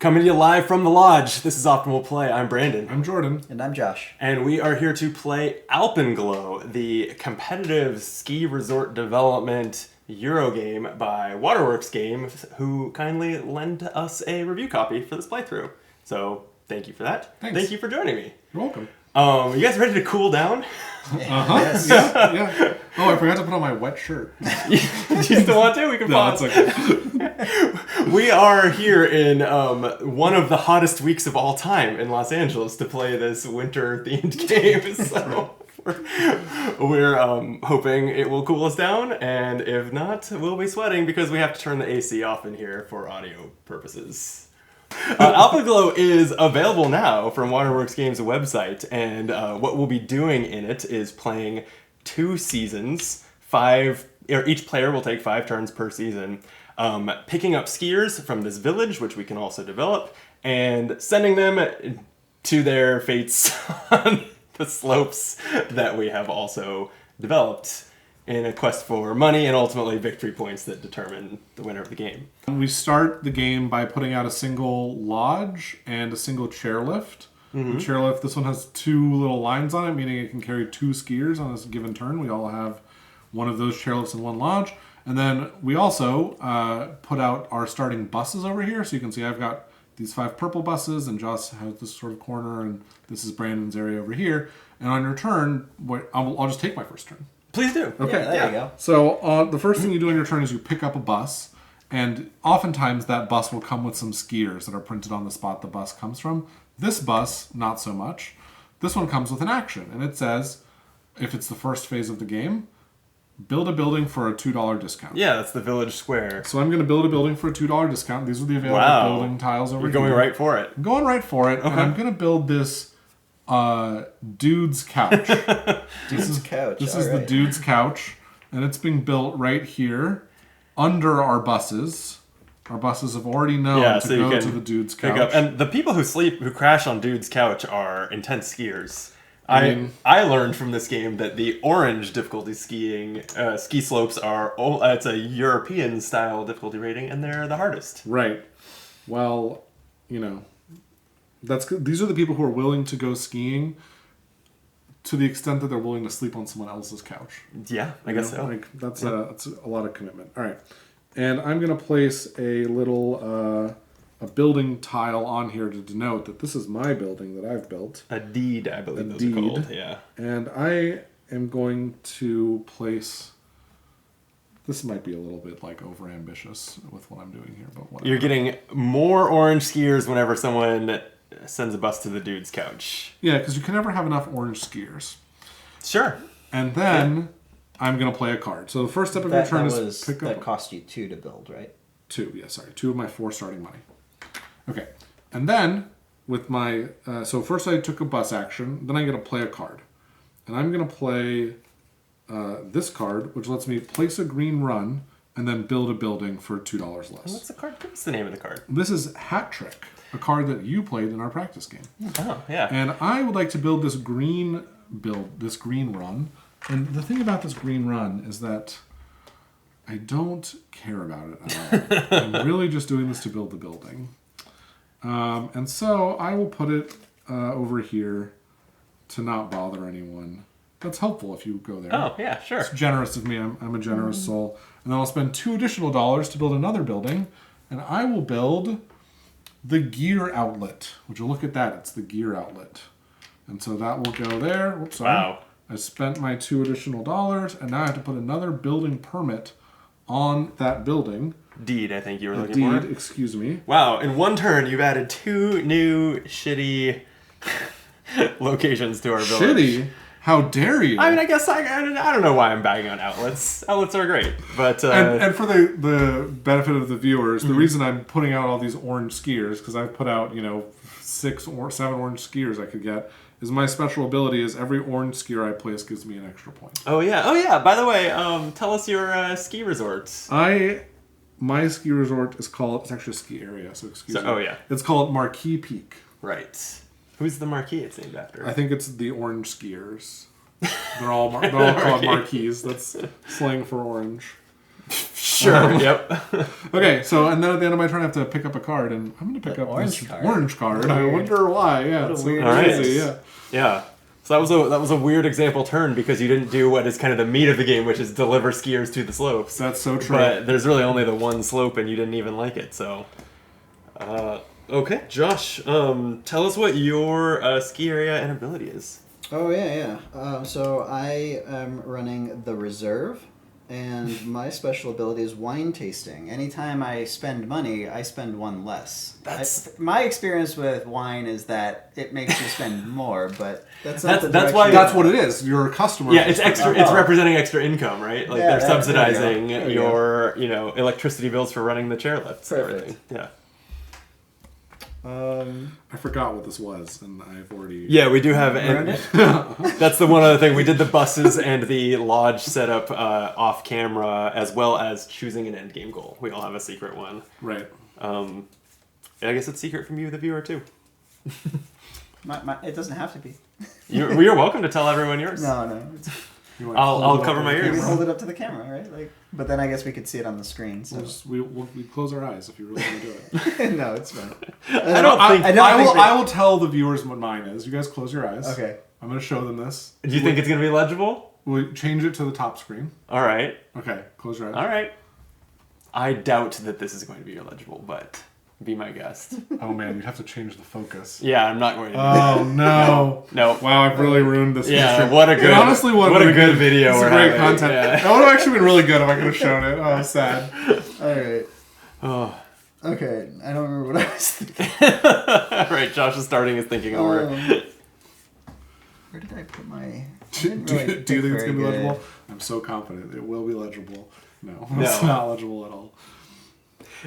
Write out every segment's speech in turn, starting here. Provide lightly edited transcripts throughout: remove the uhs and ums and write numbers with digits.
Coming to you live from the lodge. This is Optimal Play. I'm Brandon. I'm Jordan. And I'm Josh. And we are here to play Alpenglow, the competitive ski resort development Eurogame by Waterworks Games, who kindly lent us a review copy for this playthrough. So thank you for that. Thanks. Thank you for joining me. You're welcome. You guys ready to cool down? Yes. Yeah. Oh, I forgot to put on my wet shirt. Do you still want to? We can pause. It's okay. We are here in one of the hottest weeks of all time in Los Angeles to play this winter-themed game. So we're hoping it will cool us down, and if not, we'll be sweating because we have to turn the AC off in here for audio purposes. Alpenglow is available now from Waterworks Games' website, and what we'll be doing in it is playing 2 seasons. Each player will take 5 turns per season, picking up skiers from this village, which we can also develop, and sending them to their fates on the slopes that we have also developed in a quest for money and ultimately victory points that determine the winner of the game. We start the game by putting out a single lodge and a single chairlift. Mm-hmm. The chairlift, this one has 2 little lines on it, meaning it can carry 2 skiers on a given turn. We all have one of those chairlifts in one lodge. And then we also put out our starting buses over here. So you can see I've got these 5 purple buses, and Josh has this sort of corner, and this is Brandon's area over here. And on your turn, I'll just take my first turn. Please do. Okay. Yeah, there you go. So the first thing you do on your turn is you pick up a bus, and oftentimes that bus will come with some skiers that are printed on the spot the bus comes from. This bus, not so much. This one comes with an action, and it says, if it's the first phase of the game, build a building for a $2 discount. Yeah, that's the village square. So I'm going to build a building for a $2 discount. These are the available building tiles over here. You're going right for it. I'm going right for it, and I'm going to build this dude's couch. Dude's couch. This is the dude's couch, and it's being built right here under our buses. Our buses have already known to go to the dude's couch. And the people who crash on dude's couch are intense skiers. I learned from this game that the orange difficulty ski slopes are it's a European style difficulty rating, and they're the hardest. Right. Well, that's good. These are the people who are willing to go skiing to the extent that they're willing to sleep on someone else's couch. Yeah, I guess so. That's a lot of commitment. All right. And I'm going to place a little a building tile on here to denote that this is my building that I've built. A deed, I believe those are called. Yeah. And I am going to place... This might be a little bit over-ambitious with what I'm doing here, but whatever. You're getting more orange skiers whenever someone sends a bus to the dude's couch. Yeah, because you can never have enough orange skiers. Sure. And then I'm going to play a card. So the first step of your turn is pick up... That cost you 2 to build, right? 2, yeah, sorry. 2 of my 4 starting money. Okay. And then with my... so first I took a bus action. Then I'm going to play a card. And I'm going to play this card, which lets me place a green run and then build a building for $2 less. What's the card? What's the name of the card? This is Hat Trick, a card that you played in our practice game. Oh, yeah. And I would like to build this green run. And the thing about this green run is that I don't care about it at all. I'm really just doing this to build the building. And so I will put it over here to not bother anyone. That's helpful if you go there. Oh, yeah, sure. It's generous of me. I'm a generous soul. And then I'll spend $2 additional to build another building. And I will build the gear outlet. Would you look at that? It's the gear outlet. And so that will go there. Oops, sorry. Wow. I spent my $2 additional, and now I have to put another building permit on that building. Deed, I think you were looking for. Excuse me. Wow, in one turn, you've added 2 new shitty locations to our village. Shitty? How dare you? I mean, I guess I don't know why I'm bagging on outlets. Outlets are great, but... And for the benefit of the viewers, the reason I'm putting out all these orange skiers, because I've put out, 6 or 7 orange skiers I could get, is my special ability is every orange skier I place gives me an extra point. Oh, yeah. By the way, tell us your ski resort. My ski resort is called... It's actually a ski area, so excuse me. Oh, yeah. It's called Marquee Peak. Right. Who's the marquee it's named after? I think it's the orange skiers. They're all called marquees. That's slang for orange. Sure. Yep. Okay, so and then at the end of my turn, I have to pick up a card, and I'm going to pick up orange this card. orange card. I wonder why. Yeah, What a it's weird so crazy. choice. Yeah. Yeah. So that was a weird example turn because you didn't do what is kind of the meat of the game, which is deliver skiers to the slopes. That's so true. But there's really only the one slope, and you didn't even like it. So, okay, Josh, tell us what your ski area and ability is. Oh, yeah. So I am running the reserve, and my special ability is wine tasting. Anytime I spend money, I spend one less. My experience with wine is that it makes you spend more, but that's not That's why That's what it is. You're a customer. Yeah, it's extra. It's representing extra income, right? Like Yeah, they're subsidizing there you your, electricity bills for running the chairlifts and Perfect. everything. Yeah. I forgot what this was, and I've already. Yeah, we do have. Run it? That's the one other thing. We did the buses and the lodge setup off camera, as well as choosing an end game goal. We all have a secret one. Right. I guess it's secret from you, the viewer, too. It doesn't have to be. You're welcome to tell everyone yours. No. I'll cover my We ears. hold it up to the camera, right? But then I guess we could see it on the screen. So We close our eyes if you really want to do it. no, it's fine. I will tell the viewers what mine is. You guys close your eyes. Okay. I'm going to show them this. Do you think it's going to be legible? We'll change it to the top screen. All right. Okay, close your eyes. All right. I doubt that this is going to be illegible, but be my guest. Oh man, you'd have to change the focus. Yeah, I'm not going to do Oh no. No. Wow, I've really ruined this. Yeah, picture. what a good, It honestly what a good video. It's we're great having. content. Yeah. That would have actually been really good if I could have shown it. Oh, sad. All right. Oh. Okay, I don't remember what I was thinking. Right, Josh is starting his thinking over. Where did I put my... Do you think it's going to be legible? I'm so confident it will be legible. No, it's not legible at all.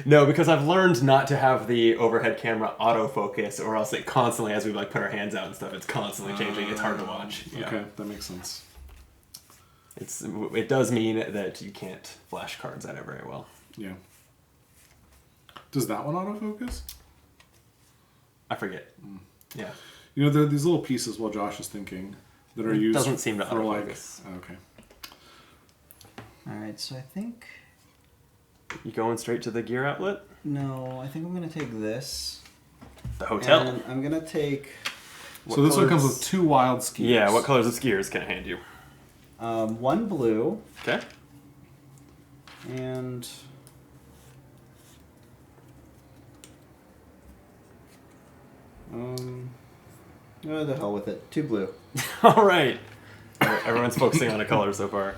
No, because I've learned not to have the overhead camera autofocus, or else it constantly, as we put our hands out and stuff, it's constantly changing. It's hard to watch. Yeah. Okay, that makes sense. It does mean that you can't flash cards at it very well. Yeah. Does that one autofocus? I forget. Yeah. You know, there are these little pieces while Josh is thinking that are used Doesn't seem to for autofocus. Okay. All right, so I think... You going straight to the gear outlet? No, I think I'm going to take this. The hotel. And I'm going to take... So this one comes with 2 wild skiers. Yeah, what colors of skiers can I hand you? 1 blue Okay. and... Oh, the hell with it. 2 blue. All right. Everyone's focusing on a color so far.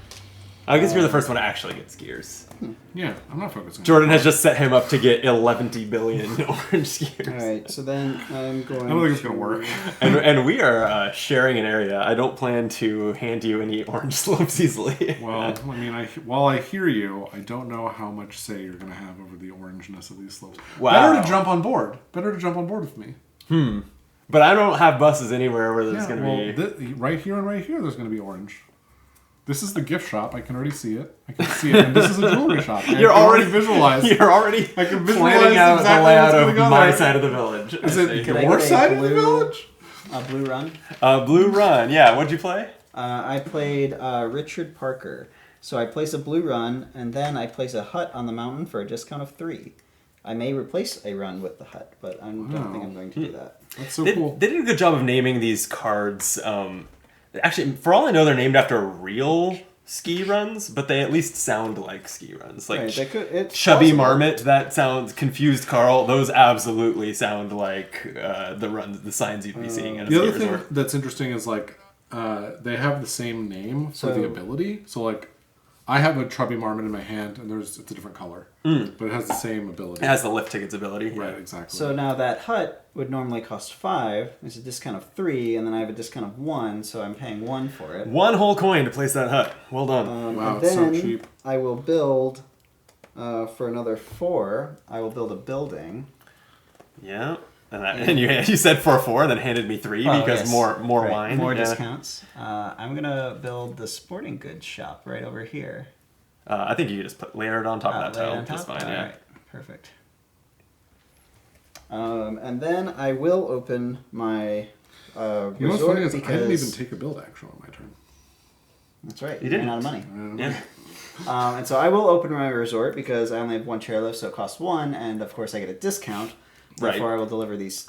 I guess you're the first one to actually get skiers. Yeah, I'm not focusing. Jordan has just set him up to get 11 billion orange skiers. All right, so then I'm going I don't think it's going to work. And we are sharing an area. I don't plan to hand you any orange slopes easily. Well, I mean, while I hear you, I don't know how much say you're going to have over the orangeness of these slopes. Wow. Better to jump on board. Better to jump on board with me. But I don't have buses anywhere where there's going to be... right here and right here, there's going to be orange. This is the gift shop. I can already see it. I can see it. And this is a jewelry shop. You're already visualize. You're already I can visualize planning out exactly the layout what's of gonna go my there. side of the village. Is it Could I your get a side of the blue- village? A blue run. Blue Run. Yeah, what'd you play? I played Richard Parker. So I place a blue run, and then I place a hut on the mountain for a discount of 3. I may replace a run with the hut, but I don't think I'm going to do that. That's so They cool. did a good job of naming these cards. Actually, for all I know, they're named after real ski runs, but they at least sound like ski runs. Like Right, it's Chubby possible. Marmot, that sounds... Confused Carl, those absolutely sound like the signs you'd be seeing at a The ski other thing resort. that's interesting is they have the same name for the So- ability. So I have a Chubby Marmot in my hand, and it's a different color, but it has the same ability. It has the lift tickets ability. Right, exactly. So now that hut would normally cost 5. There's a discount of 3, and then I have a discount of 1, so I'm paying 1 for it. 1 whole coin to place that hut. Well done. Wow, and it's so then cheap. I will build, for another 4, I will build a building. Yeah. And you said 4, and then handed me 3 Oh, because yes. more Right, wine. More Yeah. discounts. I'm going to build the sporting goods shop right over here. I think you could just layer it on top of that Lay it tile. on Just top? fine, yeah. Alright, perfect. And then I will open my You know what's resort funny is I didn't because... even take a build action on my turn. That's right, You you ran didn't. out of money. Yeah. And so I will open my resort because I only have one chairlift, so it costs one, and of course I get a discount. Right. Before I will deliver these.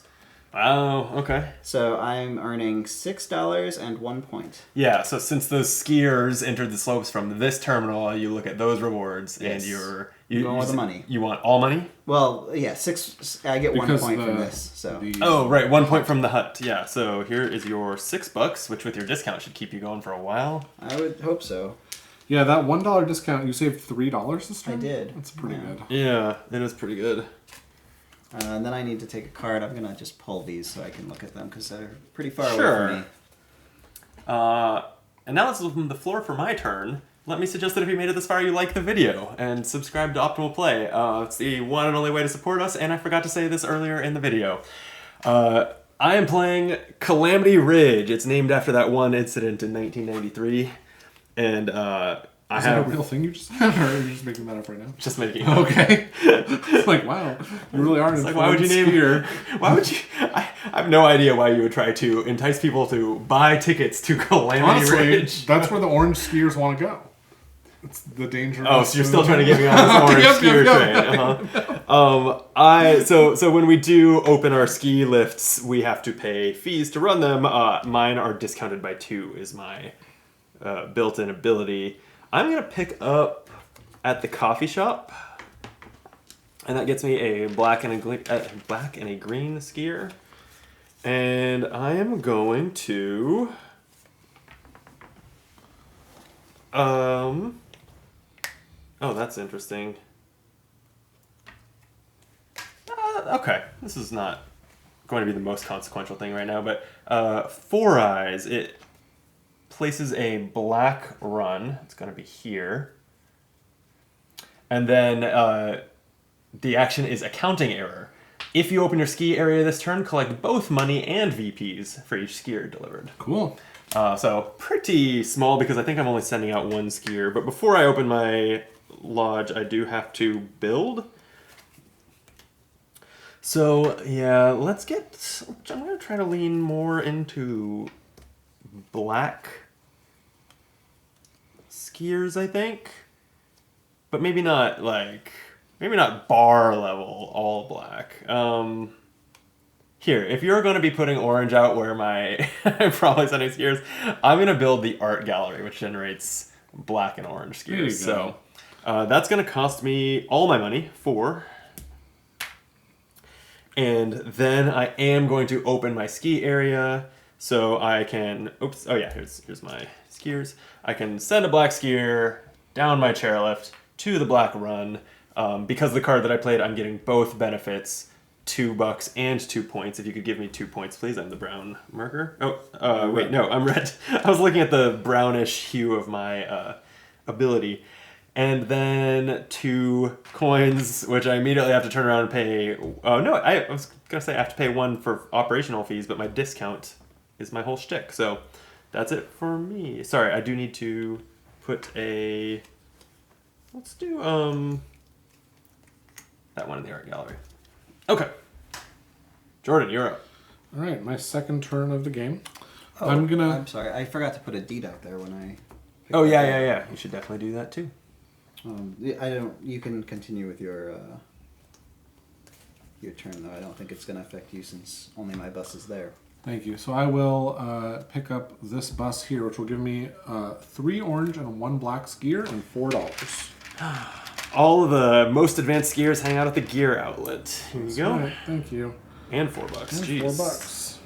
Oh, okay. So I'm earning $6 and 1 point. Yeah, so since those skiers entered the slopes from this terminal, you look at those rewards, Yes. and Going with the money. You want all money? Well, yeah, 6. I get 1 point from this. So. Oh, right, 1 point from the hut. Yeah, so here is your $6, which with your discount should keep you going for a while. I would hope so. Yeah, that $1 discount, you saved $3 this time? I did. That's pretty good. Yeah, it is pretty good. And then I need to take a card. I'm going to just pull these so I can look at them because they're pretty far away Sure. from me. And now let's open the floor for my turn. Let me suggest that if you made it this far, you like the video and subscribe to Optimal Play. It's the one and only way to support us, and I forgot to say this earlier in the video. I am playing Calamity Ridge. It's named after that one incident in 1993, and Is that a real thing you just said, or are you just making that up right now? Just making it up. Okay. It's like, wow, you really are. It's like, why would you name skier? Why would you? I have no idea why you would try to entice people to buy tickets to Calamity Honestly, Ridge. that's where the orange skiers want to go. It's the danger. Oh, so you're still trying to get me on this orange skier train. So when we do open our ski lifts, we have to pay fees to run them. Mine are discounted by 2 is my built-in ability. I'm going to pick up at the coffee shop, and that gets me a black and a green skier. And I am going to oh, that's interesting. Okay, this is not going to be the most consequential thing right now, but Four Eyes, it places a black run. It's going to be here. And then the action is accounting error. If you open your ski area this turn, collect both money and VPs for each skier delivered. Cool. So pretty small because I think I'm only sending out one skier. But before I open my lodge, I do have to build. So yeah, I'm going to try to lean more into black skiers, I think. But maybe not bar level all black. Here, if you're going to be putting orange out where I'm probably sending skiers, I'm going to build the art gallery, which generates black and orange skiers. So that's going to cost me all my money, 4. And then I am going to open my ski area so I can, here's my skiers. I can send a black skier down my chairlift to the black run. Because of the card that I played, I'm getting both benefits, $2 and 2 points. If you could give me 2 points, please. I'm the brown marker. Wait, no, I'm red. I was looking at the brownish hue of my ability. And then 2 coins, which I immediately have to turn around and pay. I was going to say I have to pay 1 for operational fees, but my discount is my whole shtick. So that's it for me. Sorry, I do need to put a... Let's do that one in the art gallery. Okay. Jordan, you're up. All right, my second turn of the game. Oh, I'm sorry. I forgot to put a deed out there when I... Oh, yeah. You should definitely do that, too. You can continue with your turn, though. I don't think it's going to affect you since only my bus is there. Thank you. So I will pick up this bus here, which will give me 3 orange and 1 black skier and $4. All of the most advanced skiers hang out at the gear outlet. Here you go. Right, thank you. And $4. Jeez. $4.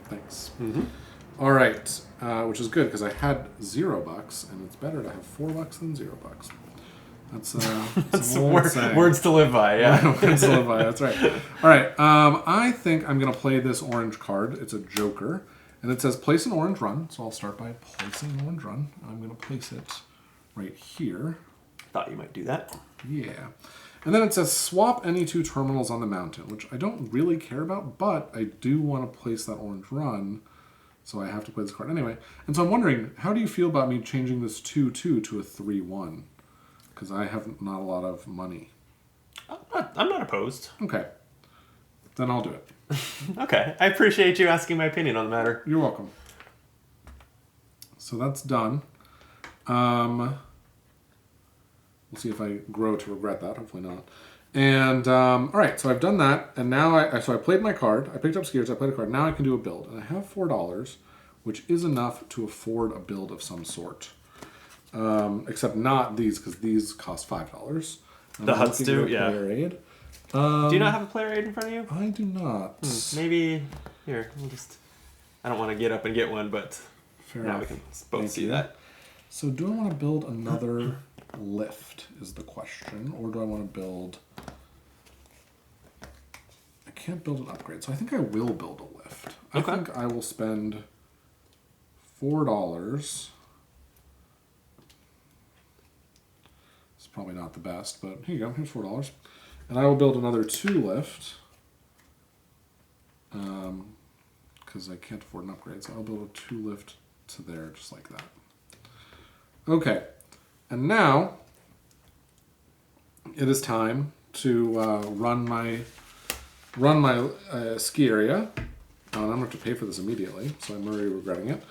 Thanks. Mm-hmm. All right, which is good because I had $0, and it's better to have $4 than $0. That's words to live by. Yeah, words to live by. That's right. All right. I think I'm gonna play this orange card. It's a joker, and it says place an orange run. So I'll start by placing an orange run. I'm gonna place it right here. Thought you might do that. Yeah. And then it says swap any 2 terminals on the mountain, which I don't really care about, but I do want to place that orange run, so I have to play this card anyway. And so I'm wondering, how do you feel about me changing this 2-2 to a 3-1? Because I have not a lot of money. I'm not opposed. Okay. Then I'll do it. Okay. I appreciate you asking my opinion on the matter. You're welcome. So that's done. We'll see if I grow to regret that. Hopefully not. And all right, so I've done that, and now I played my card. I picked up skiers. I played a card. Now I can do a build, and I have $4, which is enough to afford a build of some sort. Except not these, because these cost $5. The huts do, yeah. Player aid. Do you not have a player aid in front of you? I do not. Maybe here. We'll just. I don't want to get up and get one, but Fair now enough. we can both Thank see you. that. So do I want to build another lift is the question, or do I want to build... I can't build an upgrade, so I think I will build a lift. I Okay. think I will spend $4. It's probably not the best, but here you go, here's $4. And I will build another 2 lift. Because I can't afford an upgrade, so I'll build a 2 lift to there, just like that. Okay, and now it is time to run my ski area. Oh, and I'm going to have to pay for this immediately, so I'm already regretting it.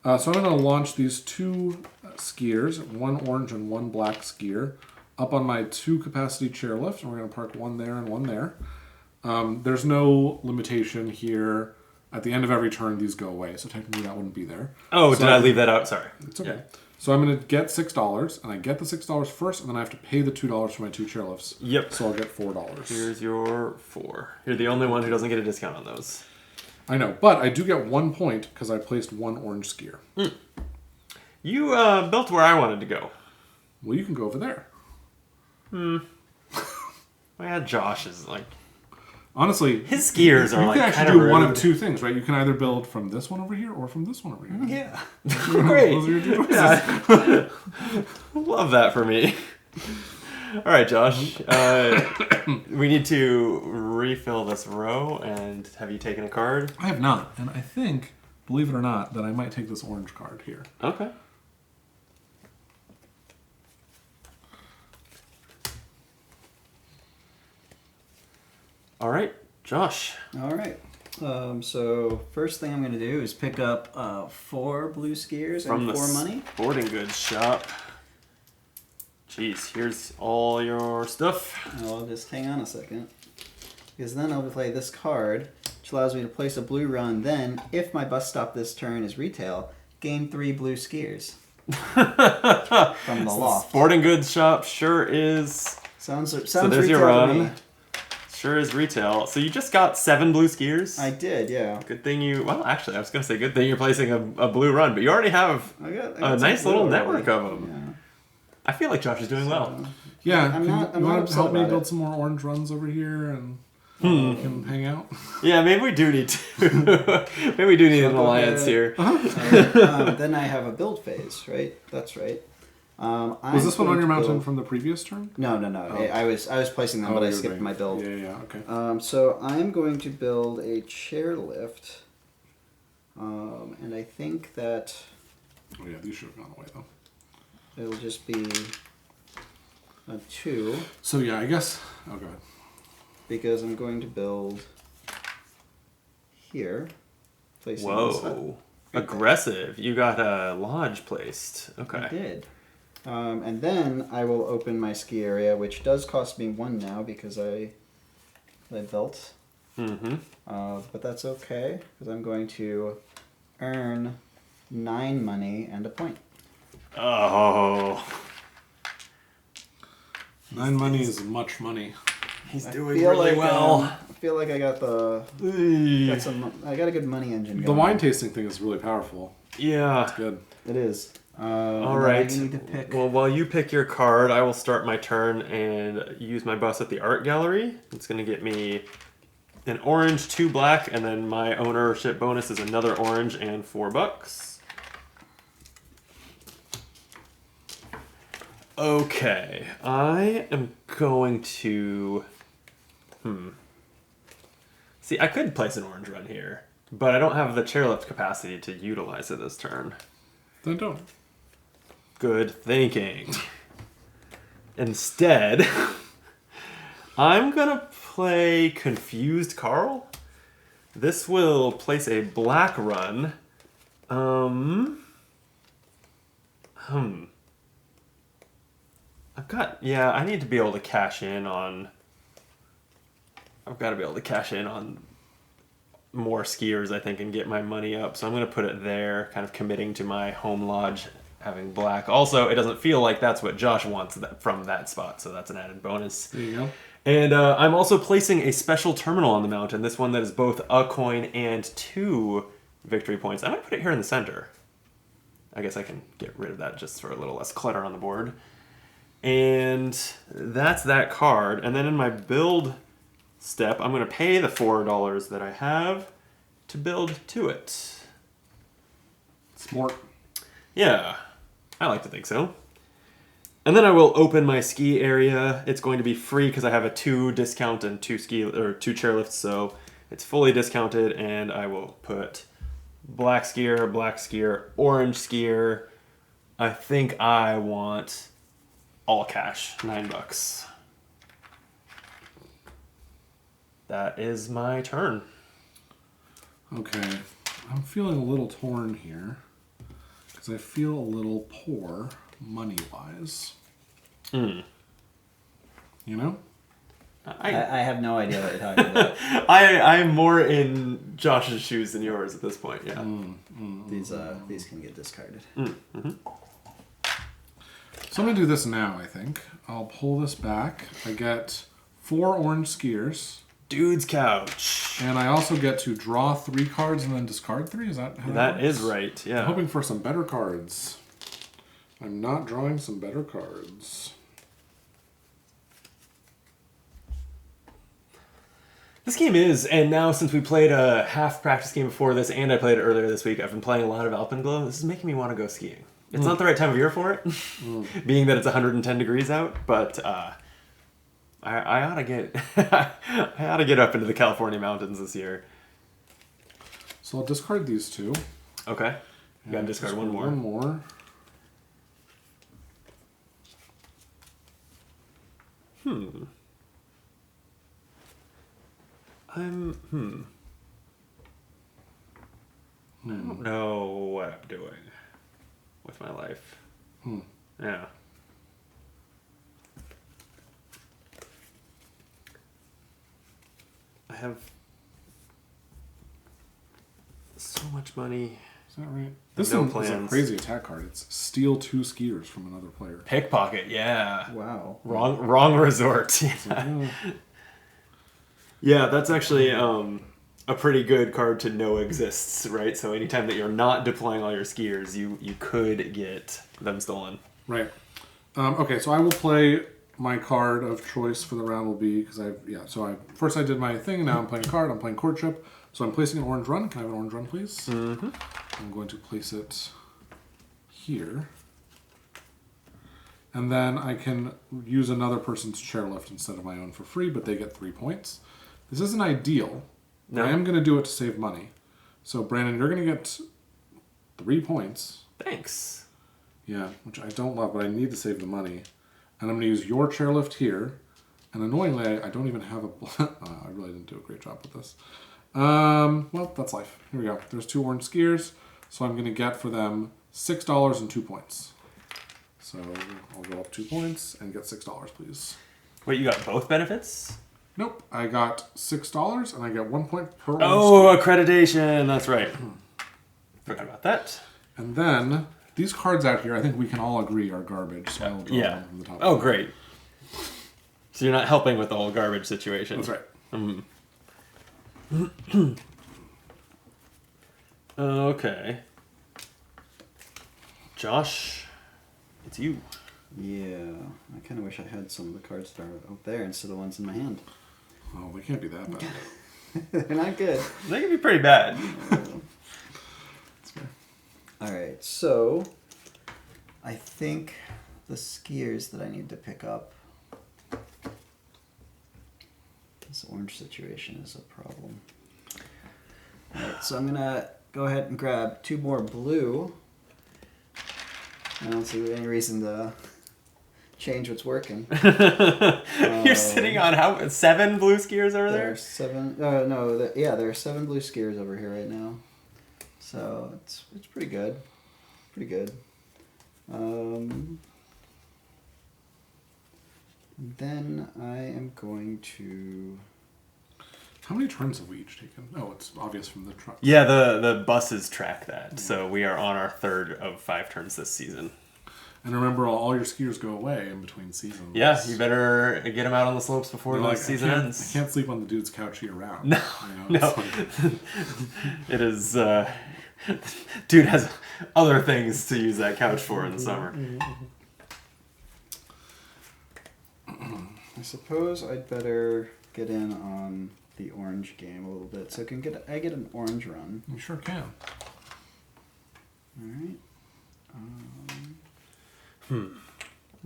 So I'm going to launch these 2 skiers, one orange and one black skier, up on my 2 capacity chairlift, and we're going to park one there and one there. There's no limitation here. At the end of every turn, these go away, so technically that wouldn't be there. Oh, So did I leave that out? Sorry. It's okay. Yeah. So I'm going to get $6, and I get the $6 first, and then I have to pay the $2 for my 2 chairlifts. Yep. So I'll get $4. Here's your 4. You're the only one who doesn't get a discount on those. I know, but I do get 1 point because I placed 1 orange skier. You built where I wanted to go. Well, you can go over there. Yeah, Josh is like... Honestly, His skiers are you like can kind actually of do one rude. of 2 things, right? You can either build from this one over here or from this one over here. Yeah. Great. Those are your 2 choices. Yeah. Love that for me. All right, Josh. We need to refill this row, and have you taken a card? I have not, and I think, believe it or not, that I might take this orange card here. Okay. All right, Josh. All right. So first thing I'm going to do is pick up 4 blue skiers From and the 4 money. sporting goods shop. Jeez, here's all your stuff. I'll just hang on a second. Because then I'll play this card, which allows me to place a blue run. Then, if my bus stop this turn is retail, gain 3 blue skiers. From the loft. Sporting goods shop sure is. Sounds So there's retail your to run. me. Sure is retail. So you just got 7 blue skiers? I did, yeah. Good thing you... Well, actually, I was going to say good thing you're placing a blue run, but you already have I got a some nice blue little already. network of them. Yeah. I feel like Josh is doing well. Yeah, I'm not you want to upset help me about build it. some more orange runs over here and we can hang out? Yeah, maybe we do need to. Maybe we do need an go alliance ahead. here. Then I have a build phase, right? That's right. Was this one on your mountain from the previous turn? No. Oh. I was placing them, but I you were skipped doing- my build. Yeah, okay. So I'm going to build a chairlift, and I think that Oh yeah, these should have gone away though. it'll just be a 2 So yeah, I guess... Oh, go ahead. because I'm going to build here. Placing this up. Whoa. Aggressive. You got a lodge placed. I Okay. did. And then I will open my ski area, which does cost me 1 now because I built. Mm-hmm. But that's okay because I'm going to earn 9 money and a point. Oh. 9 money is much money. He's I doing feel really like, well. I feel like I got I got a good money engine going. The wine tasting thing is really powerful. Yeah. It's good. It is. All right. I need to pick. Well, while you pick your card, I will start my turn and use my bus at the art gallery. It's going to get me an orange, 2 black, and then my ownership bonus is another orange and $4. Okay, I am going to... See, I could place an orange run here, but I don't have the chairlift capacity to utilize it this turn. Then don't. Good thinking. Instead, I'm gonna play Confused Carl. This will place a black run. I need to be able to cash in on. I've got to be able to cash in on more skiers, I think, and get my money up. So I'm going to put it there, kind of committing to my home lodge having black. Also, it doesn't feel like that's what Josh wants from that spot, so that's an added bonus. There you go. And I'm also placing a special terminal on the mountain, this one that is both a coin and 2 victory points. I might put it here in the center. I guess I can get rid of that just for a little less clutter on the board. And that's that card. And then in my build step, I'm going to pay the $4 that I have to build to it. Smart. Yeah, I like to think so. And then I will open my ski area. It's going to be free because I have a 2 discount and 2 chairlifts, so it's fully discounted. And I will put black skier, orange skier. I think I want all cash, $9. That is my turn. Okay, I'm feeling a little torn here because I feel a little poor money-wise. You know? I have no idea what you're talking about. I'm more in Josh's shoes than yours at this point. Yeah. These can get discarded. So I'm gonna do this now. I think I'll pull this back. I get 4 orange skiers. Dude's couch. And I also get to draw 3 cards and then discard 3? Is that how That works? is right, yeah. I'm hoping for some better cards. I'm not drawing some better cards. This game is, and now since we played a half practice game before this, and I played it earlier this week, I've been playing a lot of Alpenglow. This is making me want to go skiing. It's not the right time of year for it, being that it's 110 degrees out, but I ought to get I ought to get up into the California mountains this year. So I'll discard these 2. Okay. You gotta discard one more. One more. I don't know what I'm doing with my life. Yeah. I have so much money. Is that right? This No one is a plans. crazy attack card. It's steal 2 skiers from another player. Pickpocket, yeah. Wow. Wrong resort. Yeah. Yeah, that's actually a pretty good card to know exists, right? So anytime that you're not deploying all your skiers, you could get them stolen. Right. Okay, so I will play my card of choice for the round will be because first I did my thing and now I'm playing a card. I'm playing courtship. So I'm placing an orange run. Can I have an orange run, please? Mm-hmm. I'm going to place it here. And then I can use another person's chairlift instead of my own for free, but they get 3 points. This isn't ideal. No. I am going to do it to save money. So, Brandon, you're going to get 3 points. Thanks. Yeah, which I don't love, but I need to save the money. And I'm going to use your chairlift here. And annoyingly, I don't even have a... I really didn't do a great job with this. Well, that's life. Here we go. There's 2 orange skiers. So I'm going to get for them $6 and 2 points. So I'll go up 2 points and get $6, please. Wait, you got both benefits? Nope. I got $6 and I get 1 point per orange Oh, skier. accreditation. That's right. Forgot about that. And then these cards out here, I think we can all agree are garbage. So I will draw them from the top. Oh, great. So you're not helping with the whole garbage situation. That's right. Okay. Josh, it's you. Yeah, I kind of wish I had some of the cards that are out there instead of the ones in my hand. Oh, they can't be that bad. They're not good. They can be pretty bad. That's fair. Alright, so I think the skiers that I need to pick up. This orange situation is a problem. Alright, so I'm gonna go ahead and grab 2 more blue. I don't see any reason to change what's working. You're sitting on 7 blue skiers over There there? are 7. No, there are 7 blue skiers over here right now. So it's pretty good. Pretty good. Then I am going to... How many turns have we each taken? Oh, it's obvious from the truck. Yeah, the buses track that. So we are on our third of 5 turns this season. And remember, all your skiers go away in between seasons. Yeah, you better get them out on the slopes before the season ends. I can't sleep on the dude's couch year round. No, you know, no. It is... dude has other things to use that couch for in the summer. I suppose I'd better get in on the orange game a little bit, so I get an orange run. You sure can. All right. I'll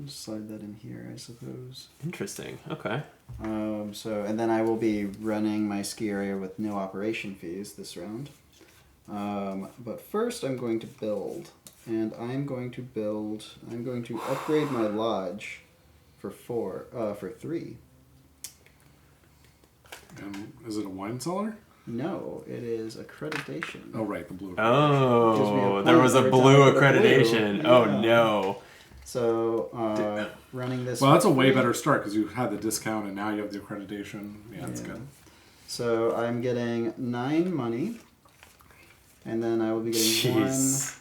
just slide that in here, I suppose. Interesting. Okay. And then I will be running my ski area with no operation fees this round. But first, I'm going to build, and I'm going to upgrade my lodge for 3. And is it a wine cellar? No, it is accreditation. Oh, right, the blue. Gives me a Oh, there point was a every time blue I put a accreditation. blue. Oh Yeah. no. So, running this... Well, that's a for way 3. better start because you had the discount and now you have the accreditation. Yeah, that's Yeah. good. So, I'm getting 9 money, and then I will be getting Jeez.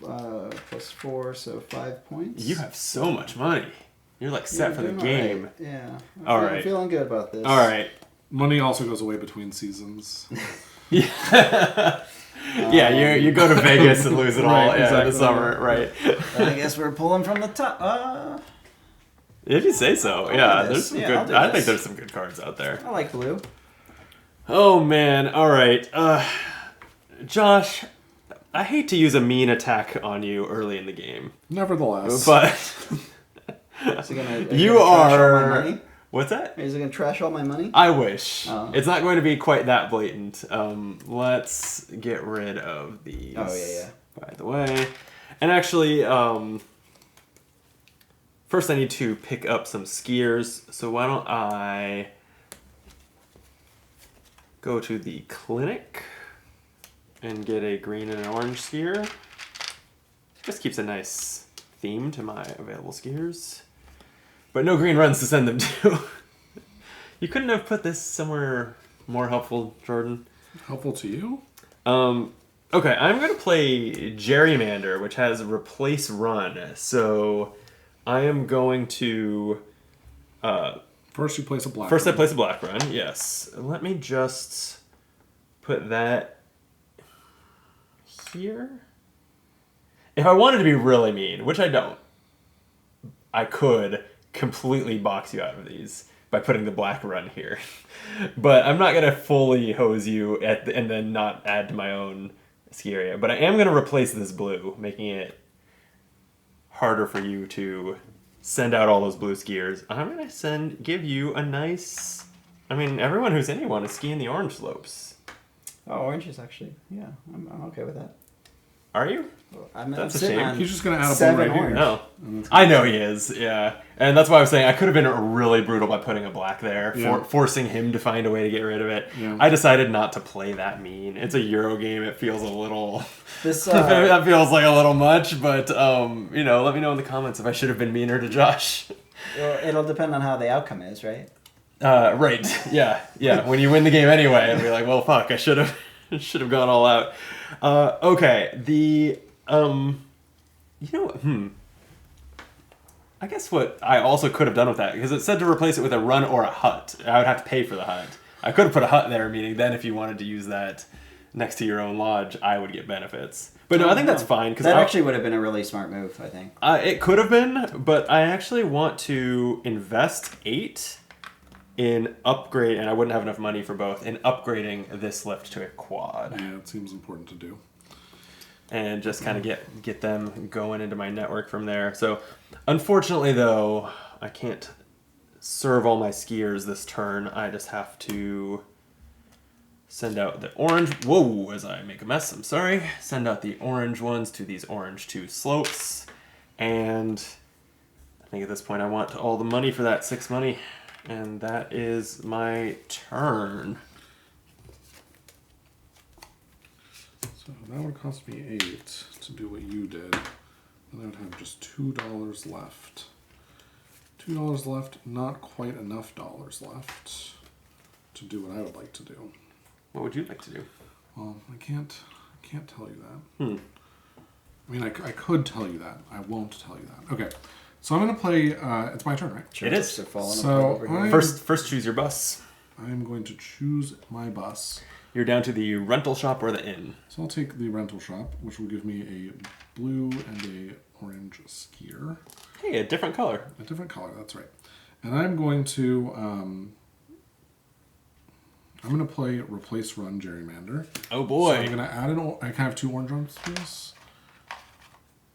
1 plus 4, so 5 points. You have so much money. You're like set Yeah, for the doing game. alright. Yeah. Alright. I'm feeling good about this. All right. Money also goes away between seasons. Yeah. Yeah, you go to Vegas and lose it all Right, in exactly. the summer, right? I guess we're pulling from the top. If you say so. I'll Yeah, do there's this. some Yeah, good. I'll do I think this. there's some good cards out there. I like blue. Oh man. All right. Josh, I hate to use a mean attack on you early in the game, Nevertheless. but Is he gonna, you trash all my are. money? What's that? Is he gonna trash all my money? I wish. Oh. It's not going to be quite that blatant. Let's get rid of these. Oh, yeah. By the way. And actually, first I need to pick up some skiers. So why don't I go to the clinic and get a green and an orange skier. Just keeps a nice theme to my available skiers. But no green runs to send them to. You couldn't have put this somewhere more helpful, Jordan? Helpful to you? Okay, I'm going to play Gerrymander, which has Replace Run. So I am going to... First you place a black First I one. place a black run, yes. Let me just put that here. If I wanted to be really mean, which I don't, I could completely box you out of these by putting the black run here. But I'm not going to fully hose you and then not add to my own ski area. But I am going to replace this blue, making it harder for you to send out all those blue skiers. I'm going to give you a nice... I mean, everyone who's anyone is skiing the orange slopes. Oh, orange is actually, yeah, I'm okay with that. Are you? That's a shame. He's just going to add a blue 7 right here. orange. No. I know he is, yeah. And that's why I was saying I could have been really brutal by putting a black there, Yeah. forcing him to find a way to get rid of it. Yeah. I decided not to play that mean. It's a Euro game. It feels a little... This that feels like a little much, but, let me know in the comments if I should have been meaner to Josh. well, it'll depend on how the outcome is, right? Right. Yeah. When you win the game anyway, it'll be like, well, fuck, I should have gone all out. Okay. The I guess what I also could have done with that, because it said to replace it with a run or a hut. I would have to pay for the hut. I could have put a hut there, meaning then if you wanted to use that next to your own lodge, I would get benefits. But no, I think that's fine. Cause that actually would have been a really smart move, I think. it could have been, but I actually want to invest 8 in upgrade, and I wouldn't have enough money for both, in upgrading this lift to a quad. Yeah, it seems important to do. And just kind of get them going into my network from there. So, unfortunately, though, I can't serve all my skiers this turn. I just have to send out the orange... Whoa, as I make a mess, I'm sorry. Send out the orange ones to these orange 2 slopes. And I think at this point I want all the money for that 6 money. And that is my turn. So that would cost me 8 to do what you did. And I would have just $2 left $2 left. Not quite enough dollars left to do what I would like to do. What would you like to do? Well, I can't tell you that. I mean, I could tell you that. I won't tell you that. Okay. So I'm going to play... it's my turn, right? It is. So First choose your bus. I'm going to choose my bus. You're down to the rental shop or the inn. So I'll take the rental shop, which will give me a blue and a orange skier. Hey, a different color. A different color, that's right. And I'm going to... I'm going to play Replace Run Gerrymander. Oh boy. So I'm going to add I can have 2 orange runs to this.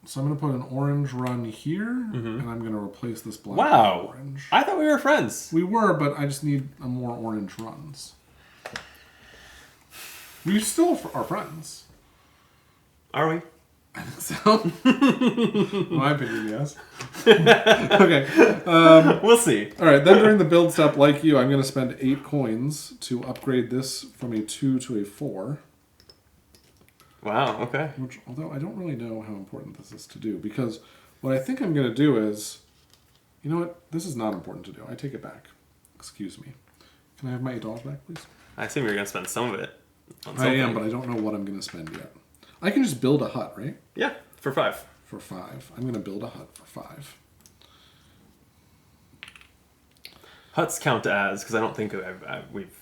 So I'm going to put an orange run here, and I'm going to replace this black with orange. I thought we were friends. We were, but I just need more orange runs. We still are friends. Are we? I think so. My opinion, yes. Okay. We'll see. All right, then during the build step, like you, I'm going to spend 8 coins to upgrade this from a 2 to a 4. Wow, okay. Which, although I don't really know how important this is to do, because what I think I'm going to do is, you know what? This is not important to do. I take it back. Excuse me. Can I have my $8 back, please? I assume you're going to spend some of it on I something. am, but I don't know what I'm going to spend yet. I can just build a hut, right? Yeah, for 5. For 5. I'm going to build a hut for 5. Huts count as, because I don't think we've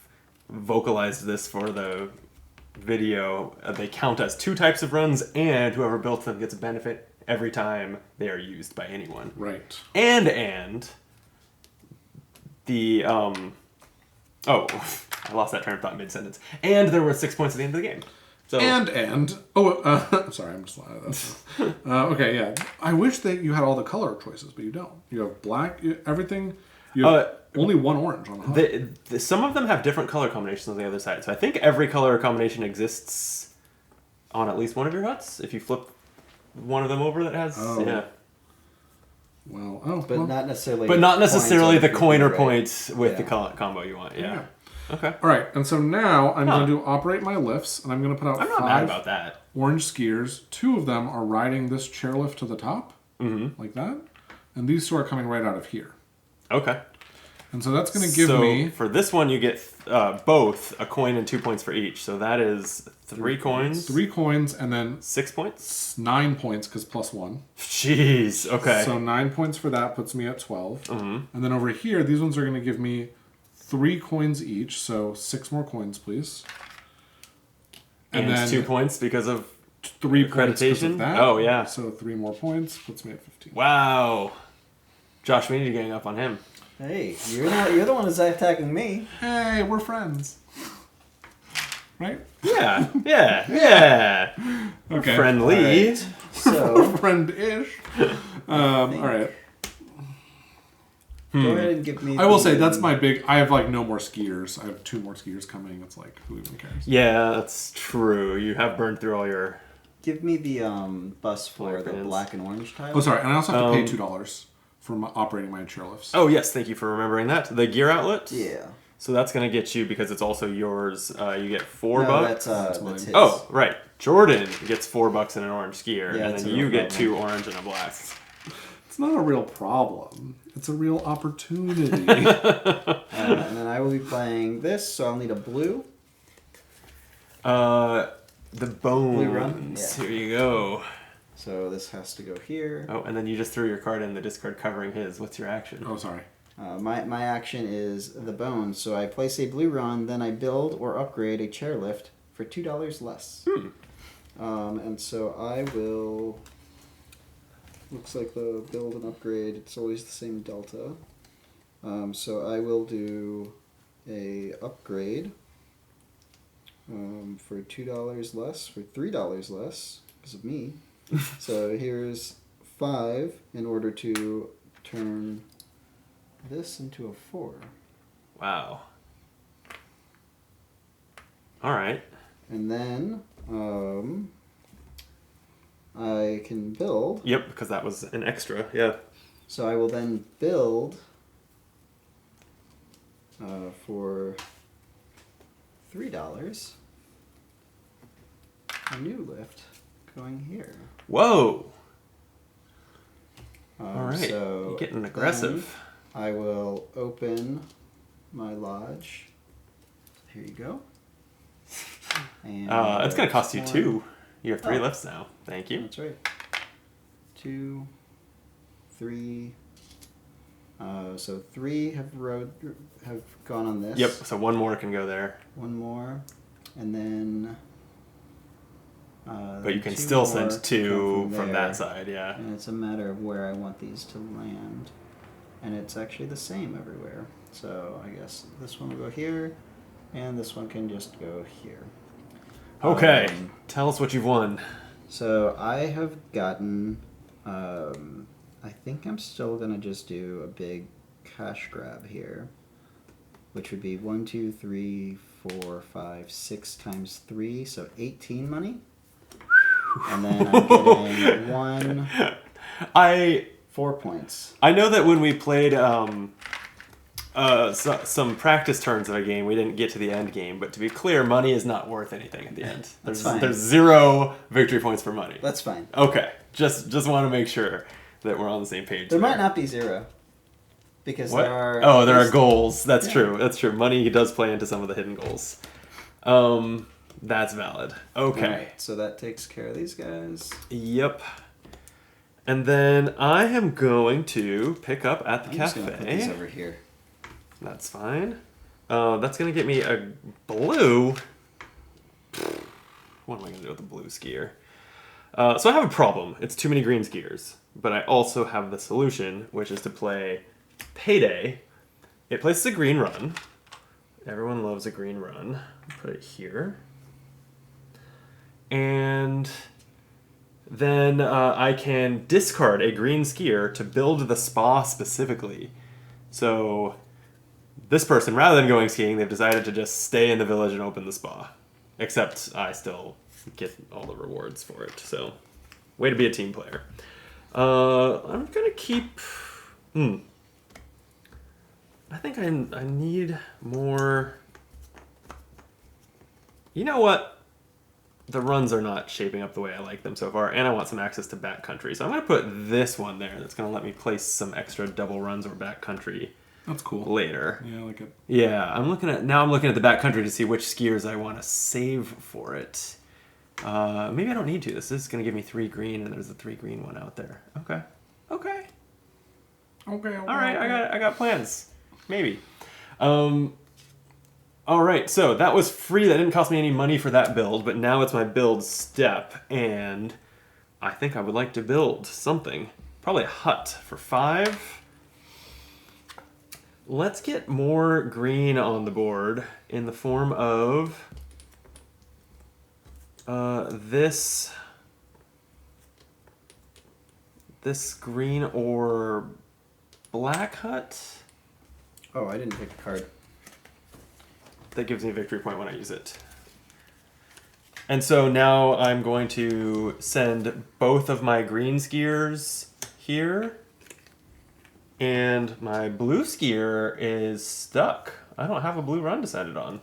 vocalized this for the video, they count as 2 types of runs, and whoever built them gets a benefit every time they are used by anyone. Right. And the I lost that train of thought mid-sentence. And there were 6 points at the end of the game. So sorry, I'm just lying. Okay, yeah. I wish that you had all the color choices, but you don't. You have black, everything. You have only 1 orange on the hut. Some of them have different color combinations on the other side. So I think every color combination exists on at least one of your huts. If you flip one of them over that has... Yeah. Well, not necessarily. But not necessarily the coin or right. points with the combo you want. Yeah. Okay. All right, and so now I'm going to operate my lifts, and I'm going to put out 5 mad about that. Orange skiers. 2 of them are riding this chairlift to the top, like that, and these 2 are coming right out of here. Okay. And so that's going to give me... for this one, you get both a coin and 2 points for each. So that is 3 coins. 3 coins, and then... 6 points? 9 points, because plus 1. Jeez, okay. So 9 points for that puts me at 12. And then over here, these ones are going to give me 3 coins each, so 6 more coins, please. And then 2 points because of 3 points because of accreditation? that. Oh, yeah. So 3 more points puts me at 15. Wow. Josh, we need to gang up on him. Hey, you're the one who's attacking me. Hey, we're friends. Right? Yeah, yeah. Okay. Friendly. Right. So Friend-ish. All right. go ahead and give me. I will say that's my big. I have like no more skiers. I have 2 more skiers coming. It's like, who even cares? Yeah, that's true. You have burned through all your... Give me the bus for the Black black and orange tile. Oh, sorry. And I also have to pay $2 for operating my chairlifts. Oh, yes. Thank you for remembering that. The gear outlet? Yeah. So that's going to get you, because it's also yours, you get $4. That's his. Oh, right. Jordan gets $4 in an orange skier, Yeah, and then you get 2 orange and a black. It's not a real problem. It's a real opportunity. And then I will be playing this, so I'll need a blue. The bones. Blue run? Yeah. Here you go. So this has to go here. Oh, and then you just threw your card in, the discard covering his. What's your action? Oh, sorry. My action is the bones. So I place a blue run, then I build or upgrade a chairlift for $2 less. And so I will... Looks like the build and upgrade, it's always the same delta. So I will do a upgrade for $2 less, for $3 less, because of me. So here's 5 in order to turn this into a 4. Wow. All right. And then I can build. Yep, because that was an extra. Yeah. So I will then build for $3 a new lift going here. Whoa. All right. So You're getting aggressive. I will open my lodge. Here you go. And It's going to cost you 2. You have 3 Oh. lifts now. Thank you. That's right. 2, 3. So 3 have gone on this. Yep, so 1 more can go there. 1 more, and then. But you can 2 still more send can 2 come from there. that side, yeah. And it's a matter of where I want these to land. And it's actually the same everywhere. So I guess this one will go here, and this one can just go here. Okay, tell us what you've won. So I have gotten, I think I'm still going to just do a big cash grab here, which would be 1, 2, 3, 4, 5, 6 times 3, so 18 money. And then I'm getting 4 points. I know that when we played some practice turns of a game, we didn't get to the end game. But to be clear, money is not worth anything at the end. That's fine. There's 0 victory points for money. That's fine. Okay, just want to make sure that we're on the same page. There might not be 0. Because What? there are... Oh, there are goals. That's true. That's true. Money does play into some of the hidden goals. That's valid. Okay. Right, so that takes care of these guys. Yep. And then I am going to pick up at the I'm just gonna put these cafe. over here. That's fine. That's going to get me a blue. What am I going to do with the blue skier? So I have a problem. It's too many green skiers. But I also have the solution, which is to play Payday. It places a green run. Everyone loves a green run. Put it here. And then I can discard a green skier to build the spa specifically. So this person, rather than going skiing, they've decided to just stay in the village and open the spa. Except I still get all the rewards for it. So way to be a team player. I'm going to keep... I think I need more... You know what? The runs are not shaping up the way I like them so far, and I want some access to backcountry. So I'm going to put this one there. That's going to let me place some extra double runs or backcountry. That's cool. Later. Yeah, I like it. Yeah, I'm looking at the backcountry to see which skiers I want to save for it. Maybe I don't need to. This is going to give me 3 green, and there's a 3 green one out there. Okay. All right, I got plans. Maybe. All right, so that was free. That didn't cost me any money for that build, but now it's my build step, and I think I would like to build something. Probably a hut for 5. Let's get more green on the board in the form of this green or black hut. Oh, I didn't pick a card. That gives me a victory point when I use it. And so now I'm going to send both of my green skiers here. And my blue skier is stuck. I don't have a blue run decided on.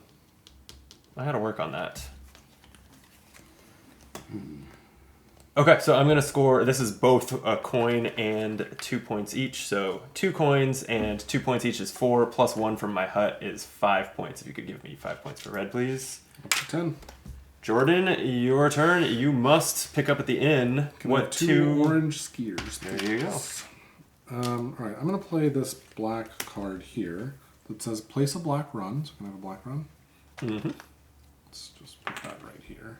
I had to work on that. Okay, so I'm going to score, this is both a coin and 2 points each. So 2 coins and 2 points each is 4, plus 1 from my hut is 5 points. If you could give me 5 points for red, please. Up to 10. Jordan, your turn. You must pick up at the inn. What, 2 orange skiers? There you go. Alright, I'm going to play this black card here that says place a black run. So I'm going to have a black run. Mm-hmm. Let's just put that right here.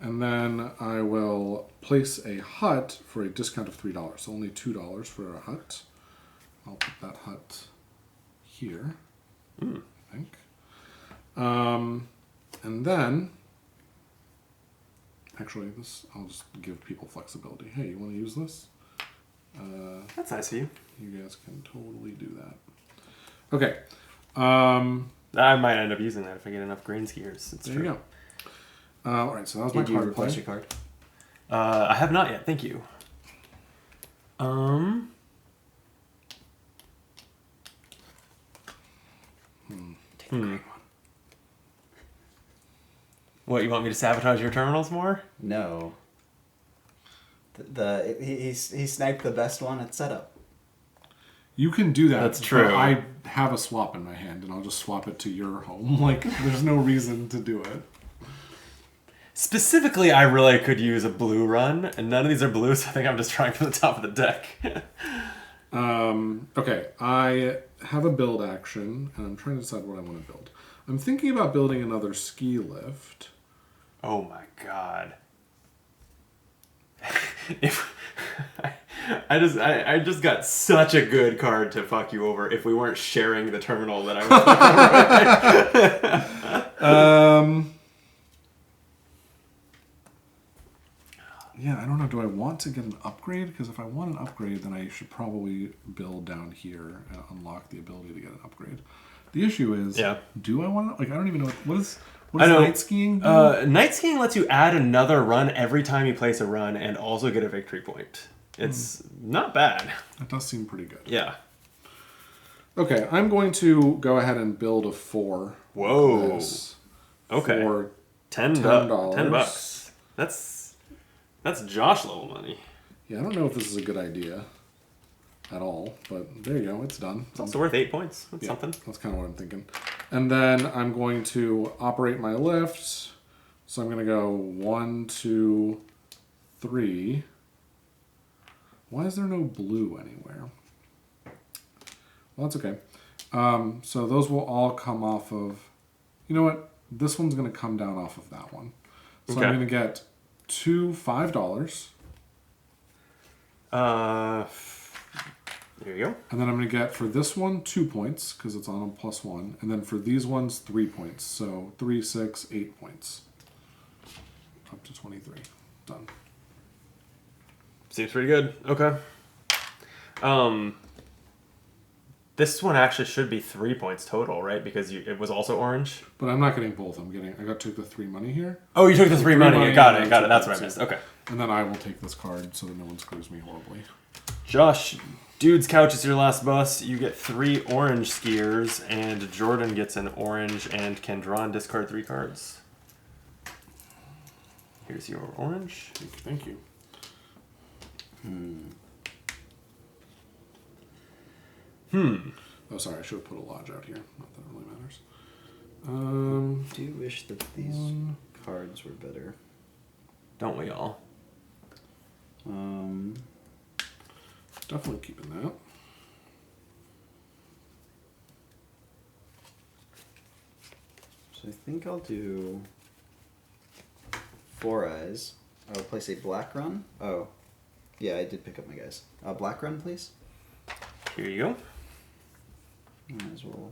And then I will place a hut for a discount of $3. So only $2 for a hut. I'll put that hut here, I think. And then, actually, this I'll just give people flexibility. Hey, you want to use this? That's nice of you. You guys can totally do that. Okay. I might end up using that if I get enough green skiers. It's There true. you go. Alright, so that was my Did you card request play. your card? I have not yet. Thank you. Take a green one. What, you want me to sabotage your terminals more? No. He sniped the best one at setup. You can do that. That's true. But I have a swap in my hand, and I'll just swap it to your home. Like, there's no reason to do it. Specifically, I really could use a blue run, and none of these are blue, so I think I'm just trying for the top of the deck. Okay, I have a build action, and I'm trying to decide what I want to build. I'm thinking about building another ski lift. Oh my god. If I just got such a good card to fuck you over if we weren't sharing the terminal that I was Yeah, I don't know. Do I want to get an upgrade? Because if I want an upgrade, then I should probably build down here and unlock the ability to get an upgrade. The issue is, do I want to... Like, I don't even know... What does night skiing do? Night skiing lets you add another run every time you place a run and also get a victory point. It's not bad. That does seem pretty good. Yeah. Okay, I'm going to go ahead and build a 4. Whoa. Okay. For $10. $10. That's Josh level money. Yeah, I don't know if this is a good idea at all, but there you go. It's done. It's also worth 8 points. That's something. That's kind of what I'm thinking. And then I'm going to operate my lift. So I'm going to go 1, 2, 3. Why is there no blue anywhere? Well, that's okay. So those will all come off of... You know what? This one's going to come down off of that one. So I'm going to get 2 $5. There you go. And then I'm going to get, for this one, 2 points, because it's on a +1. And then for these ones, 3 points. So 3, 6, 8 points. Up to 23. Done. Seems pretty good. Okay. This one actually should be 3 points total, right? Because it was also orange. But I'm not getting both. I took the 3 money here. Oh, you took the 3 money. Got it. That's what I missed. Okay. And then I will take this card so that no one screws me horribly. Josh, Dude's Couch is your last bus. You get 3 orange skiers, and Jordan gets an orange and can draw and discard 3 cards. Here's your orange. Thank you. Oh, sorry. I should have put a lodge out here. Not that it really matters. I do wish that these cards were better. Don't we all? Definitely keeping that. So I think I'll do 4 eyes. I'll place a black run. Oh, yeah, I did pick up my guys. Black run, please. Here you go. Might as well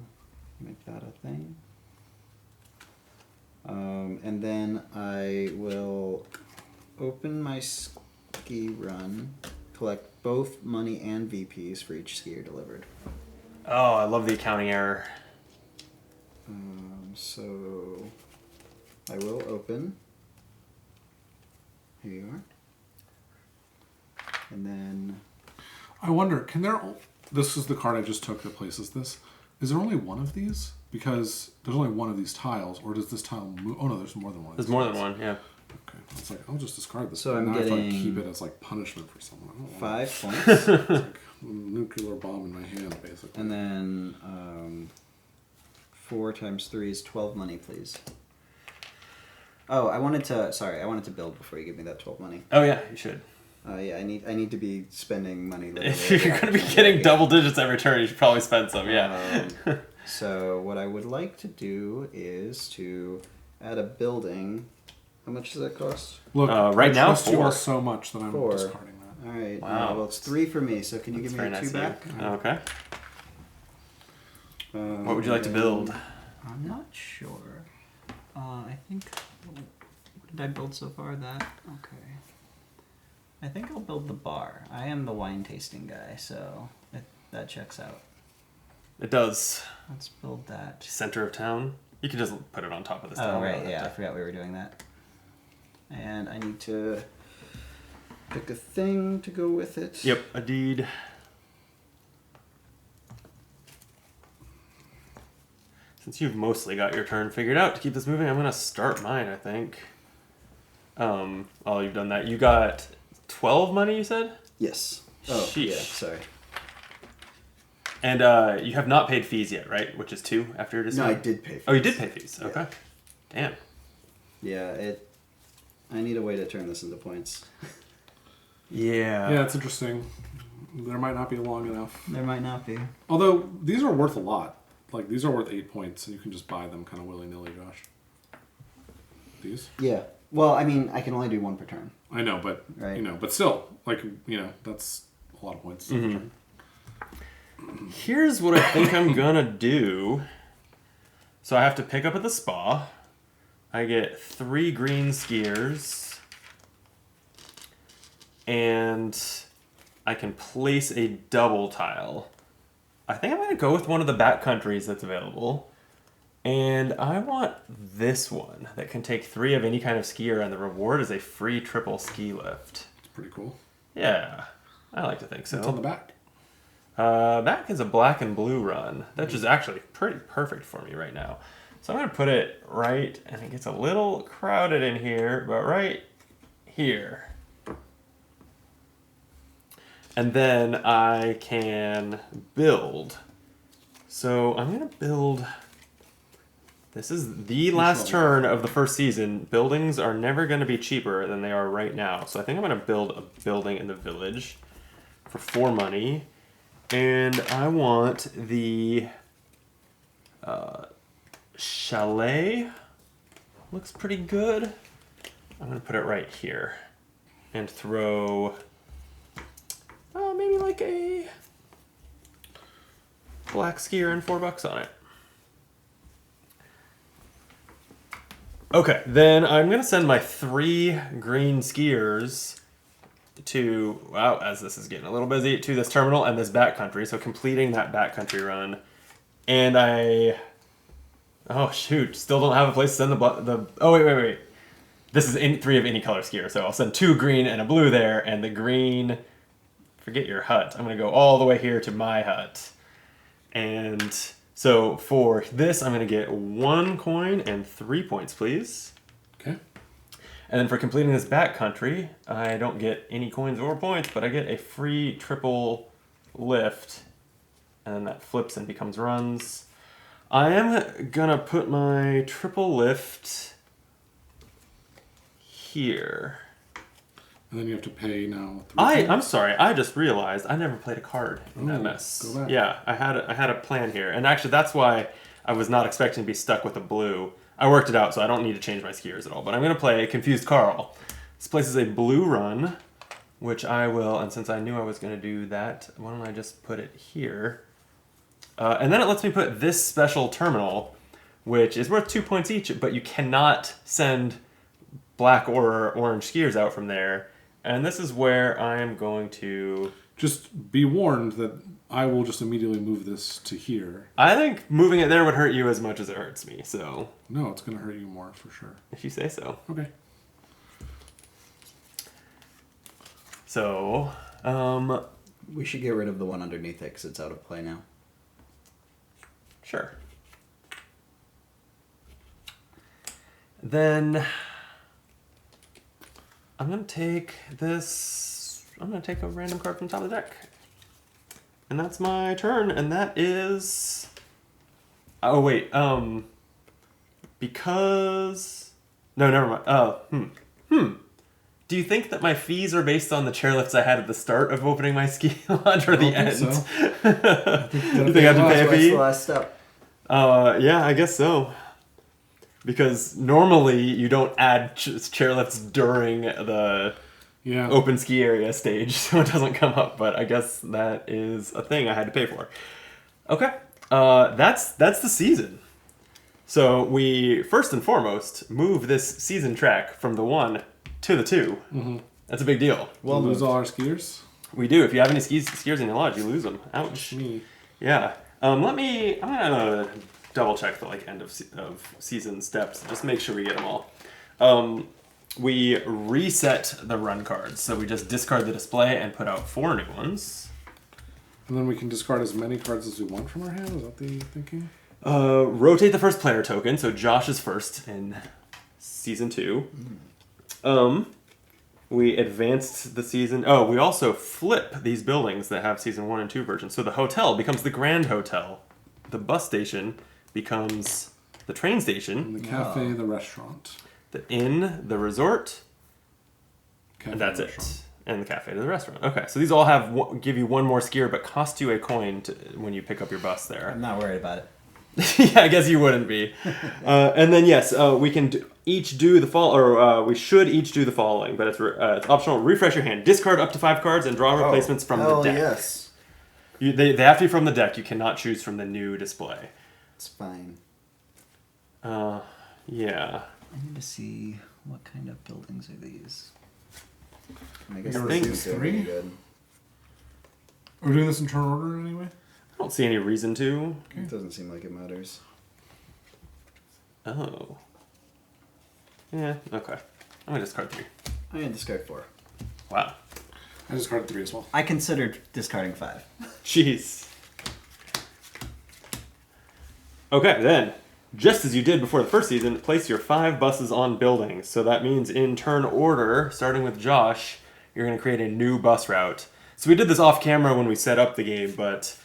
make that a thing. And then I will open my ski run, collect both money and VPs for each skier delivered. Oh, I love the accounting error. So I will open. Here you are. And then I wonder, can there... This is the card I just took that places this. Is there only one of these? Because there's only one of these tiles, or does this tile move? Oh no, there's more than one. There's more than one, yeah. Okay, it's like, I'll just discard this. So I'm now getting... I have to keep it as like punishment for someone. I don't want 5 points. It's like a nuclear bomb in my hand, basically. And then 4 times 3 is 12 money, please. Oh, I wanted to build before you give me that 12 money. Oh yeah, you should. Yeah, I need to be spending money. If you're going to be getting double digits every turn, you should probably spend some, yeah. So what I would like to do is to add a building. How much does that cost? Look, right now, trust you all 4. so much that I'm 4. discarding that. All right. Wow. Well, it's 3 for me. So can you give me That's a 2 very nice back? of you. Okay. What would you like to build? I'm not sure. I think. What did I build so far? That okay. I think I'll build the bar. I am the wine tasting guy, so that checks out. It does. Let's build that. Center of town. You can just put it on top of this town. Oh, right, yeah, I forgot we were doing that. And I need to pick a thing to go with it. Yep, a deed. Since you've mostly got your turn figured out to keep this moving, I'm going to start mine, I think. Oh, you've done that. You got 12 money, you said? Yes. Oh, Sheesh. yeah, sorry. And you have not paid fees yet, right? Which is 2 after your No, discount? I did pay fees. Oh, you did pay fees. Yeah. Okay. Damn. Yeah, I need a way to turn this into points. Yeah. Yeah, it's interesting. There might not be long enough. There might not be. Although, these are worth a lot. Like, these are worth 8 points, and you can just buy them kind of willy-nilly, Josh. These? Yeah. Well, I mean, I can only do 1 per turn. I know, but, Right. but still, like, that's a lot of points. Per turn. Here's what I think I'm gonna do. So I have to pick up at the spa. I get 3 green skiers. And I can place a double tile. I think I'm gonna go with one of the backcountries that's available. And I want this one that can take 3 of any kind of skier, and the reward is a free triple ski lift. It's pretty cool. Yeah, I like to think so. It's on the back. Back is a black and blue run. That is actually pretty perfect for me right now. So I'm going to put it right, and it gets a little crowded in here, but right here. And then I can build. So I'm going to build... This is the last turn of the first season. Buildings are never going to be cheaper than they are right now. So I think I'm going to build a building in the village for 4 money. And I want the chalet. Looks pretty good. I'm going to put it right here. And throw maybe like a black skier and $4 on it. Okay, then I'm going to send my 3 green skiers to, wow, as this is getting a little busy, to this terminal and this backcountry. So completing that backcountry run. And oh shoot, still don't have a place to send oh wait. This is 3 of any color skier. So I'll send 2 green and a blue there, and the green, forget your hut. I'm going to go all the way here to my hut. And so for this, I'm going to get 1 coin and 3 points, please. Okay. And then for completing this backcountry, I don't get any coins or points, but I get a free triple lift. And then that flips and becomes runs. I am going to put my triple lift here. And then you have to pay now. I'm sorry, I just realized I never played a card in that Oh, mess. go back. Yeah, I had a plan here. And actually, that's why I was not expecting to be stuck with a blue. I worked it out, so I don't need to change my skiers at all. But I'm going to play Confused Carl. This place is a blue run, which I will, and since I knew I was going to do that, why don't I just put it here? And then it lets me put this special terminal, which is worth 2 points each, but you cannot send black or orange skiers out from there. And this is where I am going to... Just be warned that I will just immediately move this to here. I think moving it there would hurt you as much as it hurts me, so... No, it's going to hurt you more for sure. If you say so. Okay. So, We should get rid of the one underneath it because it's out of play now. sure. Then... I'm going to take this... I'm going to take a random card from the top of the deck. And that's my turn, and that is... Oh, wait, because... No, never mind. Do you think that my fees are based on the chairlifts I had at the start of opening my ski lodge or the end? So. You think I have to pay a That's fee? the last step. Yeah, I guess so. Because normally you don't add chairlifts during the Yeah. open ski area stage, so it doesn't come up. But I guess that is a thing I had to pay for. Okay, that's the season. So we first and foremost move this season track from the 1 to the 2. Mm-hmm. That's a big deal. We'll lose all our skiers? We do. If you have any skiers in your lodge, you lose them. Ouch. Me. Yeah. I'm gonna double check the end of season steps. Just make sure we get them all. We reset the run cards, so we just discard the display and put out 4 new ones. And then we can discard as many cards as we want from our hand? Is that the thinking? Rotate the first player token, so Josh is first in season 2. We advanced the season. Oh, we also flip these buildings that have season 1 and 2 versions. So the hotel becomes the Grand Hotel. The bus station becomes the train station. And the cafe, the restaurant. The inn, the resort. Cafe, And that's restaurant. it. And the cafe to the restaurant. Okay, so these all give you one more skier, but cost you a coin when you pick up your bus there. I'm not worried about it. Yeah, I guess you wouldn't be. And then yes, we can each do the we should each do the following, but it's optional. Refresh your hand, discard up to 5 cards, and draw replacements from the deck. Yes. They have to be from the deck. You cannot choose from the new display. It's fine. Yeah. I need to see what kind of buildings are these. I guess Yours this is is 3? really good. Are we doing this in turn order anyway? I don't see any reason to. It doesn't seem like it matters. Oh. Yeah. Okay. I'm gonna discard 3. I'm gonna discard 4. Wow. I discarded 3 as well. I considered discarding 5. Jeez. Okay, then, just as you did before the first season, place your 5 buses on buildings. So that means in turn order, starting with Josh, you're going to create a new bus route. So we did this off camera when we set up the game, but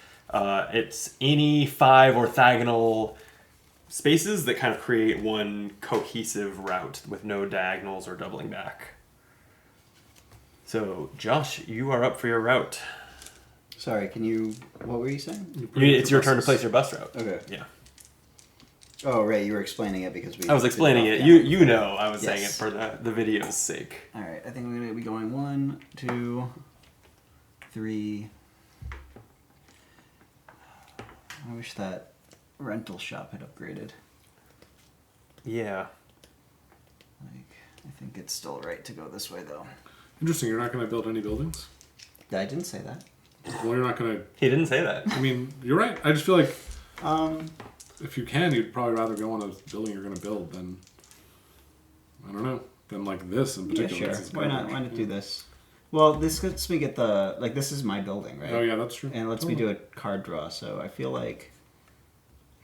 it's any 5 orthogonal spaces that kind of create one cohesive route with no diagonals or doubling back. So, Josh, you are up for your route. Sorry, what were you saying? It's your turn to place your bus route. Okay. Yeah. Oh, right, you were explaining it because we... I was explaining it. You know I was saying it for the video's sake. Alright, I think I'm going to be going 1, 2, 3... I wish that rental shop had upgraded. Yeah. I think it's still right to go this way, though. Interesting, you're not going to build any buildings? I didn't say that. Well, you're not going to... He didn't say that. I mean, you're right. I just feel like if you can, you'd probably rather go on a building you're going to build than, I don't know, than like this in particular. Yeah, This sure. is Why garbage. not do this? Well, this lets me get this is my building, right? Oh, yeah, that's true. And it lets me do a card draw, so I feel like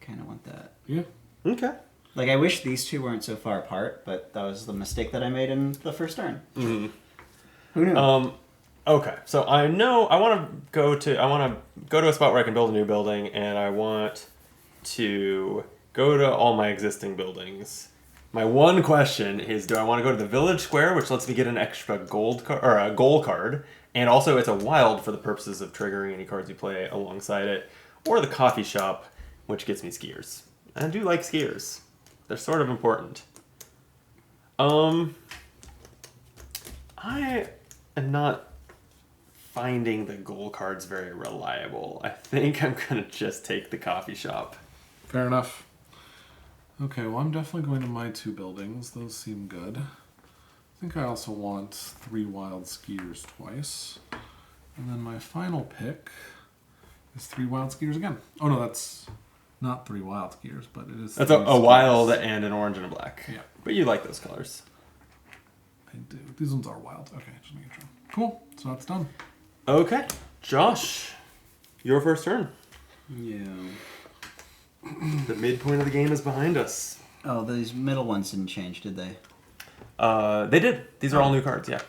I kind of want that. Yeah. Okay. Like, I wish these two weren't so far apart, but that was the mistake that I made in the first turn. Mm-hmm. Who knew? Okay. So I know I want to go to a spot where I can build a new building, and I want to go to all my existing buildings. My one question is, do I want to go to the village square, which lets me get an extra gold card or a goal card, and also it's a wild for the purposes of triggering any cards you play alongside it, or the coffee shop, which gets me skiers. And I do like skiers. They're sort of important. I am not finding the goal cards very reliable. I think I'm going to just take the coffee shop. Fair enough. Okay, well, I'm definitely going to my 2 buildings. Those seem good. I think I also want 3 wild skiers twice. And then my final pick is 3 wild skiers again. Oh, no, that's not 3 wild skiers, but it is. That's 3 a skiers. wild and an orange and a black. Yeah. But you like those colors. I do. These ones are wild. Okay, just making sure. Cool. So that's done. Okay. Josh, your first turn. Yeah. The midpoint of the game is behind us. Oh, these middle ones didn't change, did they? They did. These are all new cards, yeah.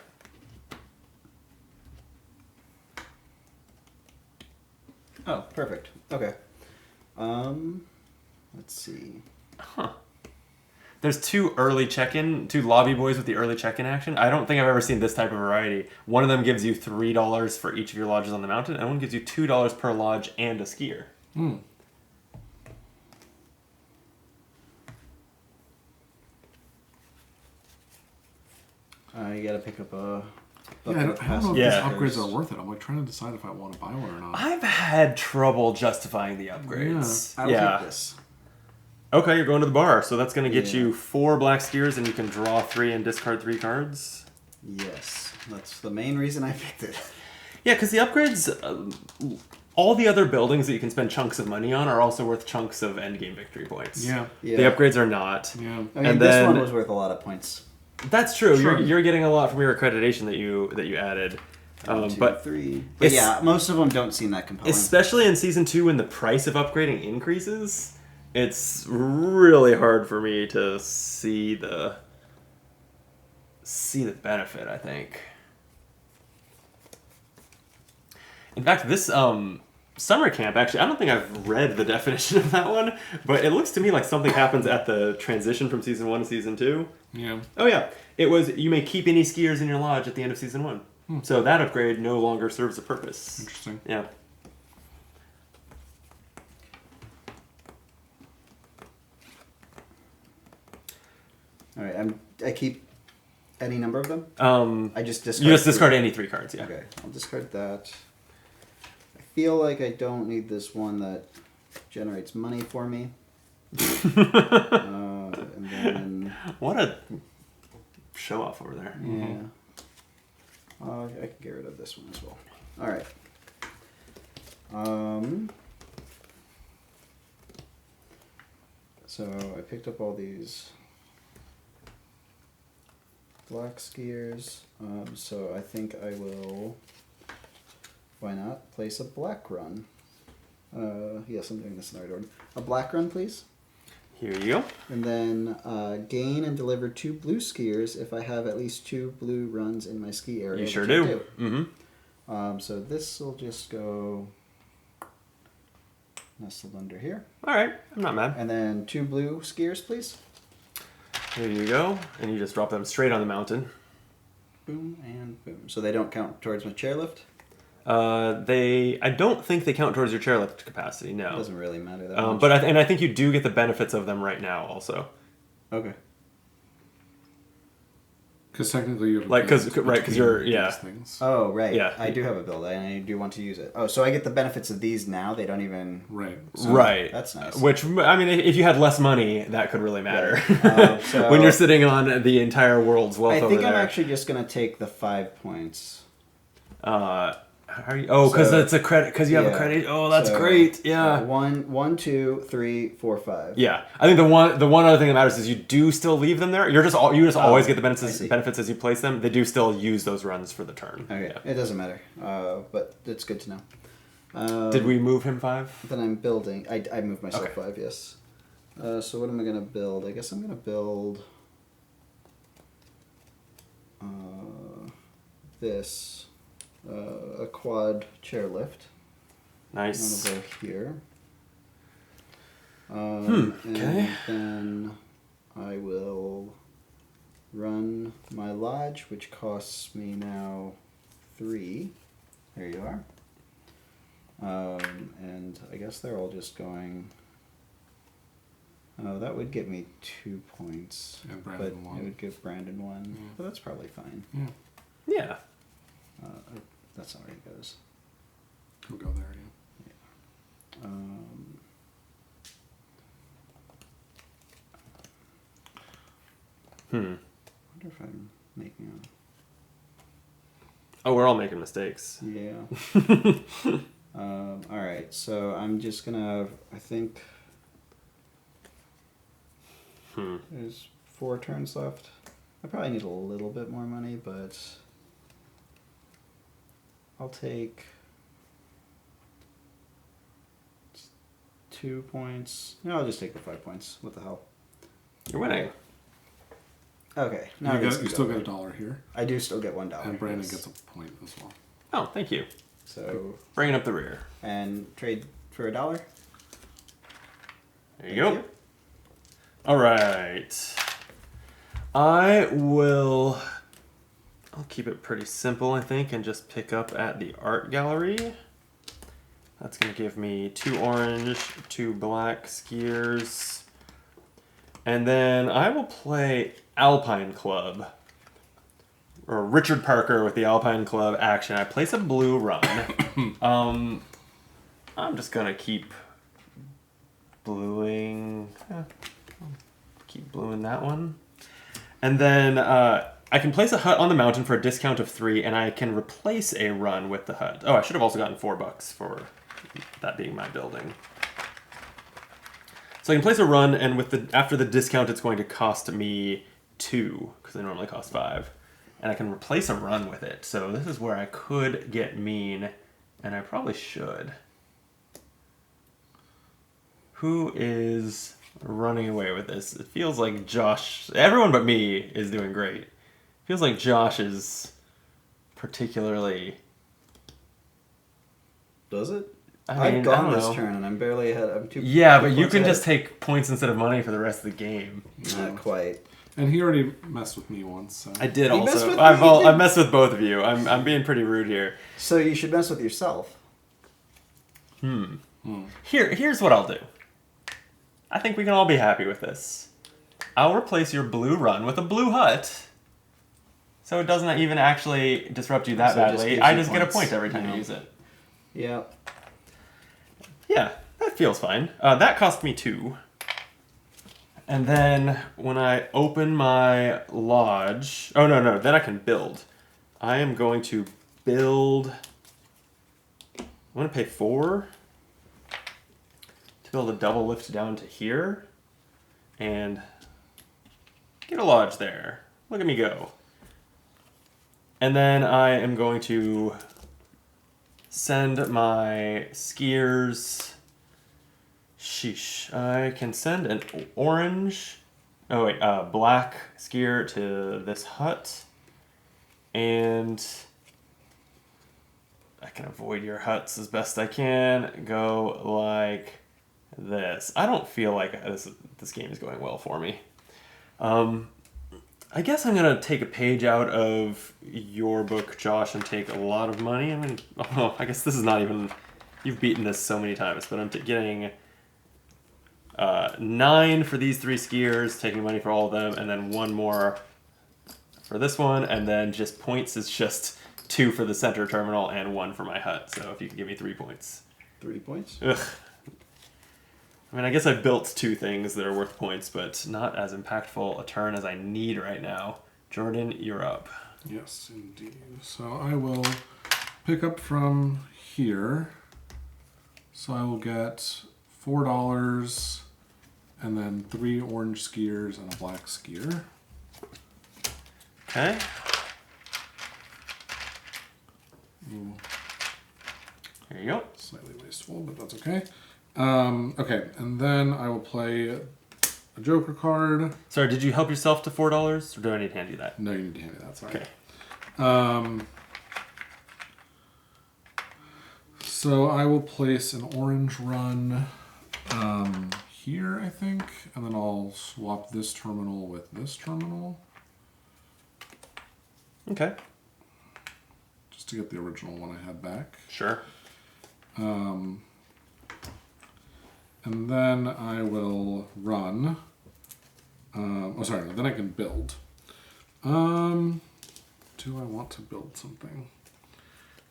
Oh, perfect. Okay. Let's see. Huh. There's 2 lobby boys with the early check-in action. I don't think I've ever seen this type of variety. One of them gives you $3 for each of your lodges on the mountain, and one gives you $2 per lodge and a skier. Hmm. You gotta pick up a... Yeah, I don't know if Yeah. these upgrades are worth it. I'm like trying to decide if I want to buy one or not. I've had trouble justifying the upgrades. I'll take this. Okay, you're going to the bar, so that's going to get Yeah. you 4 black skiers, and you can draw 3 and discard 3 cards. Yes. That's the main reason I picked it. Yeah, because the upgrades, all the other buildings that you can spend chunks of money on are also worth chunks of endgame victory points. Yeah. Yeah. The upgrades are not. Yeah. I mean, And this then- one was worth a lot of points. That's true. Sure. You're getting a lot from your accreditation that you added. 1, 2, But 3. But it's- yeah, most of them don't seem that compelling. especially in Season 2 when the price of upgrading increases, it's really hard for me to see see the benefit, I think. In fact, this summer camp, actually, I don't think I've read the definition of that one, but it looks to me like something happens at the transition from season 1 to season 2. Yeah. Oh, yeah. It was, you may keep any skiers in your lodge at the end of season 1. So that upgrade no longer serves a purpose. Interesting. Yeah. All right, I keep any number of them. I just discard. You just discard any 3 cards, yeah. Okay, I'll discard that. I feel like I don't need this one that generates money for me. And then What a show off over there. yeah, I can get rid of this one as well. All right. So I picked up all these black skiers. So I think I will. Why not place a black run? Yes, I'm doing this in the right order. A black run, please. Here you go. And then gain and deliver 2 blue skiers if I have at least 2 blue runs in my ski area. You sure which I do. Mm-hmm. So this will just go nestled under here. All right. I'm not mad. And then 2 blue skiers, please. Here you go. And you just drop them straight on the mountain. Boom and boom. So they don't count towards my chairlift? I don't think they count towards your chairlift capacity, It no. doesn't really matter that much. But I think you do get the benefits of them right now also. Okay. Because technically you have Like, 'cause between you're- these yeah. things. Oh, right. Yeah. I do have a build, and I do want to use it. Oh, so I get the benefits of these now? They don't even... Right. Right. That's nice. Which, I mean, if you had less money, that could really matter. Right. So- when you're sitting on the entire world's wealth I over think there. I'm actually just going to take the 5 points. How are you? Oh, because So- it's a credit. Because you have a Yeah. credit. Oh, that's So, great. Yeah. 1, 2, 3, 4, 5. Yeah, I think the one other thing that matters is you do still leave them there. You just always get the I see. benefits as you place them. They do still use those runs for the turn. Okay, Yeah. it doesn't matter. But it's good to know. Did we move him 5? Then I'm building. I moved myself Okay. 5, yes. So what am I going to build? I guess I'm going to build this. A quad chairlift. Nice. I'm going to go here. Okay. And then I will run my lodge, which costs me now 3. There you are. And I guess they're all just going... Oh, that would get me 2 points. And Brandon but 1. It would give Brandon 1. Yeah. But that's probably fine. Yeah. Yeah. That's not where it goes. We'll go there, yeah. I wonder if I'm making Oh, we're all making mistakes. a... Yeah. Alright, so I'm just gonna... I think... There's 4 turns left. I probably need a little bit more money, but... I'll take... 2 points. No, I'll just take the 5 points. What the hell? You're winning. Okay. You, these can you still go get away. $1 here. I do still get $1. And Brandon yes. gets a point as well. Oh, thank you. So... Bringing up the rear. And trade for $1. There you go. All right. I'll keep it pretty simple, I think, and just pick up at the art gallery. That's going to give me 2 orange, 2 black skiers. And then I will play Alpine Club. Or Richard Parker with the Alpine Club action. I place a blue run. I'm just going to keep bluing. Keep bluing that one. And then I can place a hut on the mountain for a discount of 3, and I can replace a run with the hut. Oh, I should have also gotten $4 for that being my building. So I can place a run, and after the discount, it's going to cost me 2, because they normally cost 5. And I can replace a run with it. So this is where I could get mean, and I probably should. Who is running away with this? It feels like Josh, everyone but me, is doing great. Feels like Josh is particularly... Does it? I mean, I've gone I don't this know. turn and I'm barely ahead. I'm two. Yeah, two but you points can ahead. just take points instead of money for the rest of the game. Not quite. And he already messed with me once. So. I did You messed also. with me, I've messed with both of you. I'm being pretty rude here. So you should mess with yourself. Here's what I'll do. I think we can all be happy with this. I'll replace your blue run with a blue hut. So it doesn't even actually disrupt you that So it just badly. gives I you just get a points, point every time you you know. use it. Yeah. Yeah, that feels fine. That cost me 2. And then when I open my lodge... Oh, no, then I can build. I am going to build... I want to pay 4 to build a double lift down to here. And get a lodge there. Look at me go. And then I am going to send my skiers... Sheesh. I can send an orange... Oh, wait. Black skier to this hut. And I can avoid your huts as best I can. Go like this. I don't feel like this game is going well for me. I guess I'm going to take a page out of your book, Josh, and take a lot of money. I guess this is not even... You've beaten this so many times, but I'm getting 9 for these 3 skiers, taking money for all of them, and then 1 more for this one, and then just points is just 2 for the center terminal and 1 for my hut. So if you can give me 3 points. 3 points? Ugh. I mean, I guess I built 2 things that are worth points, but not as impactful a turn as I need right now. Jordan, you're up. Yes, indeed. So I will pick up from here. So I will get $4 and then 3 orange skiers and a black skier. Okay. Ooh, There you go. slightly wasteful, but that's okay. Okay, and then I will play a Joker card. Sorry, did you help yourself to $4, or do I need to hand you that? No, you need to hand me that. Sorry. Okay. So I will place an orange run here, I think, and then I'll swap this terminal with this terminal Okay. just to get the original one I had back. Sure. And then I will run. Then I can build. Do I want to build something?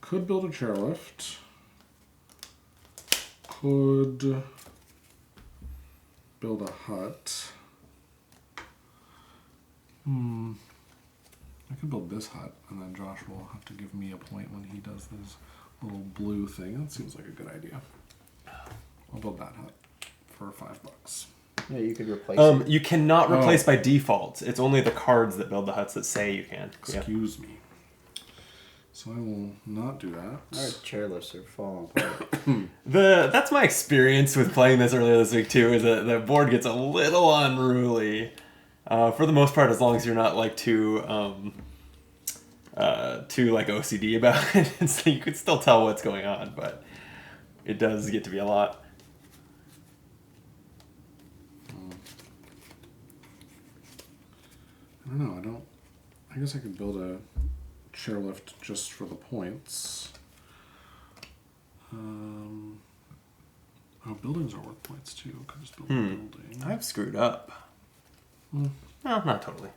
Could build a chairlift. Could build a hut. I could build this hut, and then Josh will have to give me a point when he does this little blue thing. That seems like a good idea. I'll build that hut for $5. Yeah, you could replace it. You cannot replace by default. It's only the cards that build the huts that say you can. Yeah. Excuse me. So I will not do that. Our chairlifts are falling apart. That's my experience with playing this earlier this week too. Is that the board gets a little unruly. For the most part, as long as you're not like too like OCD about it, so you could still tell what's going on, but it does get to be a lot. I don't know. I guess I could build a chairlift just for the points. Buildings are worth points too. Could just build a building. I've screwed up. No, not totally.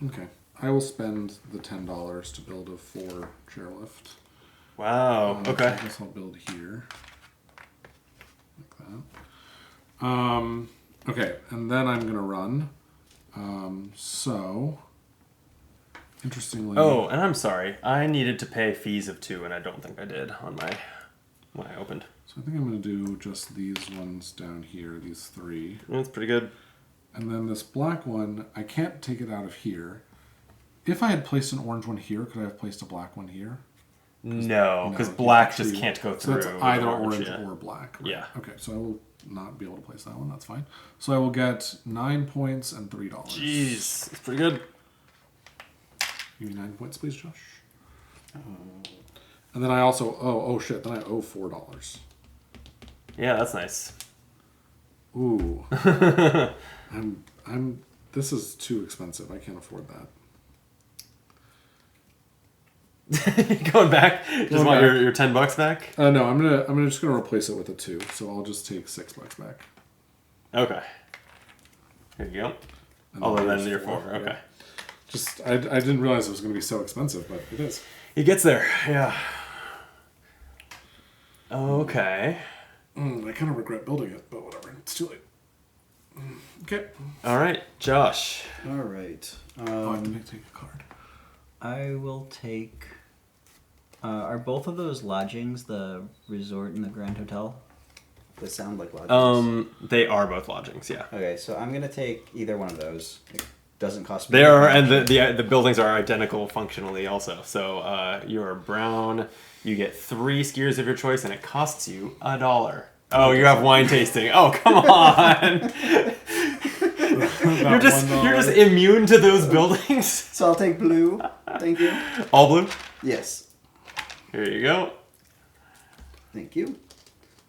Okay. I will spend the $10 to build a 4 chairlift. Wow. So Okay. I guess I'll build here. Like that. Okay, and then I'm gonna run. Interestingly. Oh, and I'm sorry. I needed to pay fees of 2, and I don't think I did on my when I opened. So I think I'm gonna do just these ones down here, these 3. That's pretty good. And then this black one, I can't take it out of here. If I had placed an orange one here, could I have placed a black one here? No, because No, black you just can't go through. So that's either with orange yeah. or black. Right? Yeah. Okay, so I will not be able to place that one. That's fine. So I will get 9 points and $3. Jeez, it's pretty good. Give me 9 points, please, Josh. And then I also oh shit, then I owe $4. Yeah, that's nice. Ooh. I'm this is too expensive. I can't afford that. Going back, just want your $10 back. No, I'm just gonna replace it with a 2. So I'll just take $6 back. Okay. Here you go. Other than your 4. Okay. Yeah. Just I didn't realize it was gonna be so expensive, but it is. He gets there. Yeah. Okay. I kind of regret building it, but whatever. It's too late. Okay. All right, Josh. All right. I have to take a card. I will take. Are both of those lodgings the resort and the Grand Hotel? They sound like lodgings. They are both lodgings. Yeah. Okay, so I'm gonna take either one of those. It doesn't cost me. They are, anything. and the buildings are identical functionally also. So you're brown. You get 3 skiers of your choice, and it costs you $1. Oh, you have wine tasting. Oh, come on. you're just immune to those buildings. So I'll take blue. Thank you. All blue. Yes. Here you go. Thank you.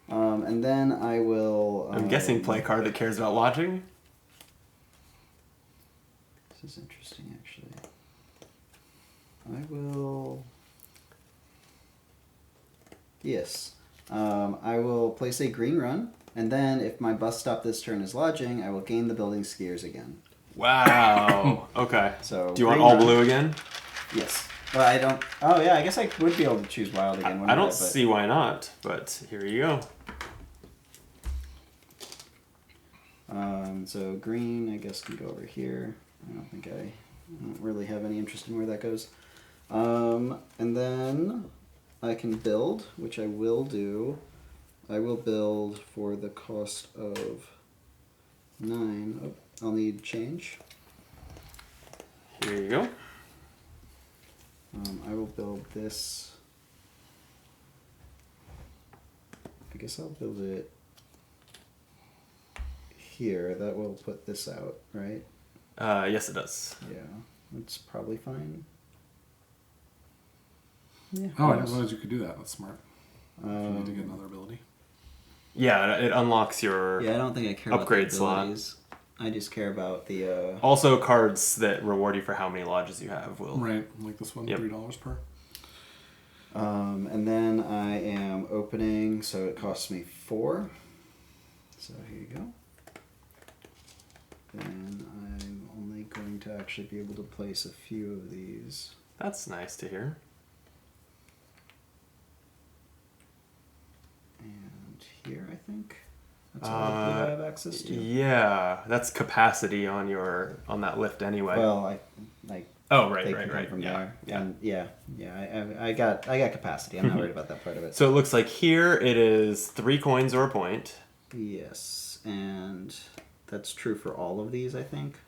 And then I will. I'm guessing play a card that cares about lodging. This is interesting, actually. I will. Yes. I will place a green run, and then if my bus stop this turn is lodging, I will gain the building skiers again. Wow. Okay. So do you want green all run. blue again? Yes. Well, I don't. Oh, yeah. I guess I would be able to choose wild again. I don't see why not, but here you go. So green, I guess, can go over here. I don't really have any interest in where that goes. And then I can build, which I will do. I will build for the cost of 9. Oh, I'll need change. Here you go. I will build this. I guess I'll build it here. That will put this out, right? Yes, it does. Yeah, that's probably fine. Yeah. Oh, I didn't realize you could do that. That's smart. If you need to get Um, another ability. Yeah, it unlocks your Yeah, I don't think I care upgrade about the slot. abilities. I just care about the. Also, cards that reward you for how many lodges you have will. Right, like this one, Yep. $3 per. And then I am opening, so it costs me 4. So here you go. Then I'm only going to actually be able to place a few of these. That's nice to hear. And here, I think. That's all I have access to. Yeah, that's capacity on that lift anyway. Well, oh, right, they right, can come right. from Yeah, there. yeah. And yeah. I got capacity. I'm not worried about that part of it. So it looks like here it is 3 coins or a point. Yes, and that's true for all of these, I think.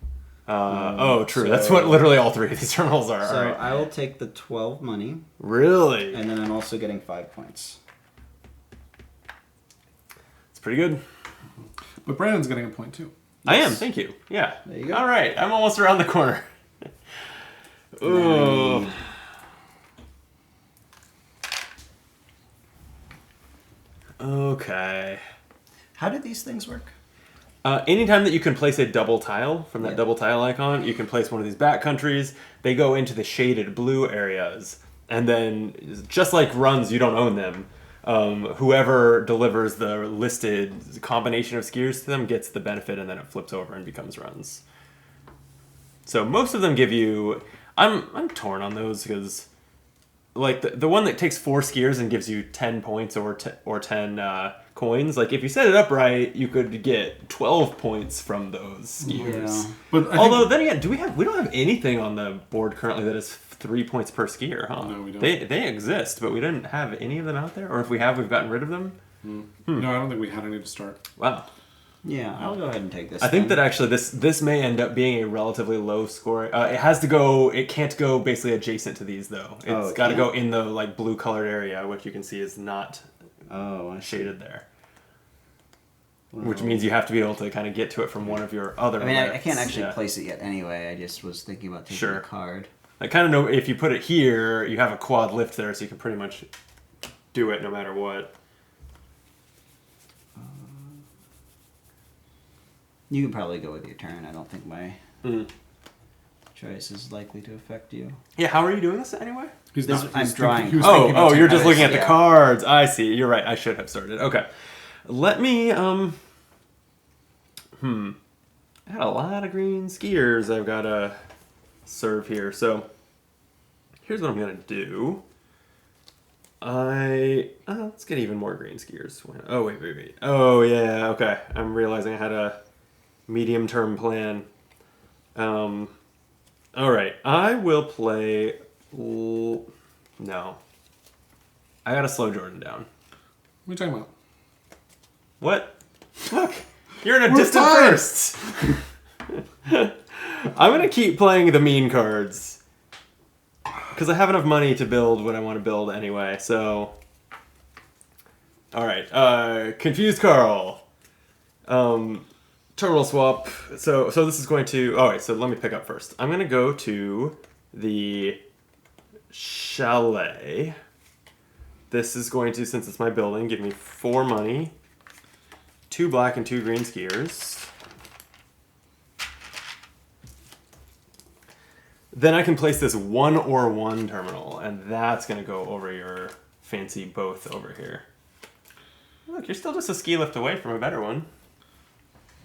True. That's what literally all 3 of these terminals are. So all right. I will take the 12 money, Really? and then I'm also getting 5 points. It's pretty good. But Brandon's getting a point too. I am, thank you. Yeah. There you go. All right, I'm almost around the corner. Ooh. Okay. How do these things work? Anytime that you can place a double tile from that Yeah. double tile icon, you can place one of these backcountries. They go into the shaded blue areas. And then, just like runs, you don't own them. Whoever delivers the listed combination of skiers to them gets the benefit, and then it flips over and becomes runs. So most of them give you... I'm torn on those because... Like, the one that takes 4 skiers and gives you 10 points or 10 coins, like, if you set it up right, you could get 12 points from those skiers. Yeah. But Although, then again, we don't have anything on the board currently that is 3 points per skier, huh? No, we don't. They exist, but we didn't have any of them out there? Or if we have, we've gotten rid of them? No, I don't think we had any to start. Wow. Yeah, I'll go ahead and take this. I think then. that actually this may end up being a relatively low score. It has to go. It can't go basically adjacent to these though. It's it got to go can't? in the like blue colored area, which you can see is not Oh, I see. shaded there. Well, Which means you have to be able to kind of get to it from one of your other. I mean, I lifts. can't actually Yeah. place it yet anyway. I just was thinking about taking Sure. a card. I kind of know if you put it here, you have a quad lift there, so you can pretty much do it no matter what. You can probably go with your turn. I don't think my choice is likely to affect you. Yeah, how are you doing this anyway? He's This- not. I'm He's drawing. Thinking, he was thinking about You're taking just looking at the yeah. cards. I see. You're right. I should have started. Okay. Let me, I had a lot of green skiers I've got to serve here. So, here's what I'm going to do. Let's get even more green skiers. Oh, wait. Oh, yeah, okay. I'm realizing I had a medium-term plan. All right. I will play... No. I gotta slow Jordan down. What are you talking about? What? Look, you're in a We're distant fine. first. I'm gonna keep playing the mean cards because I have enough money to build what I want to build anyway. So, all right. Confused Carl. Terminal swap. So this is going to. All right. So let me pick up first. I'm gonna go to the chalet. This is going to, since it's my building, give me 4 money. 2 black and 2 green skiers. Then I can place this 1 or 1 terminal, and that's going to go over your fancy both over here. Look, you're still just a ski lift away from a better one.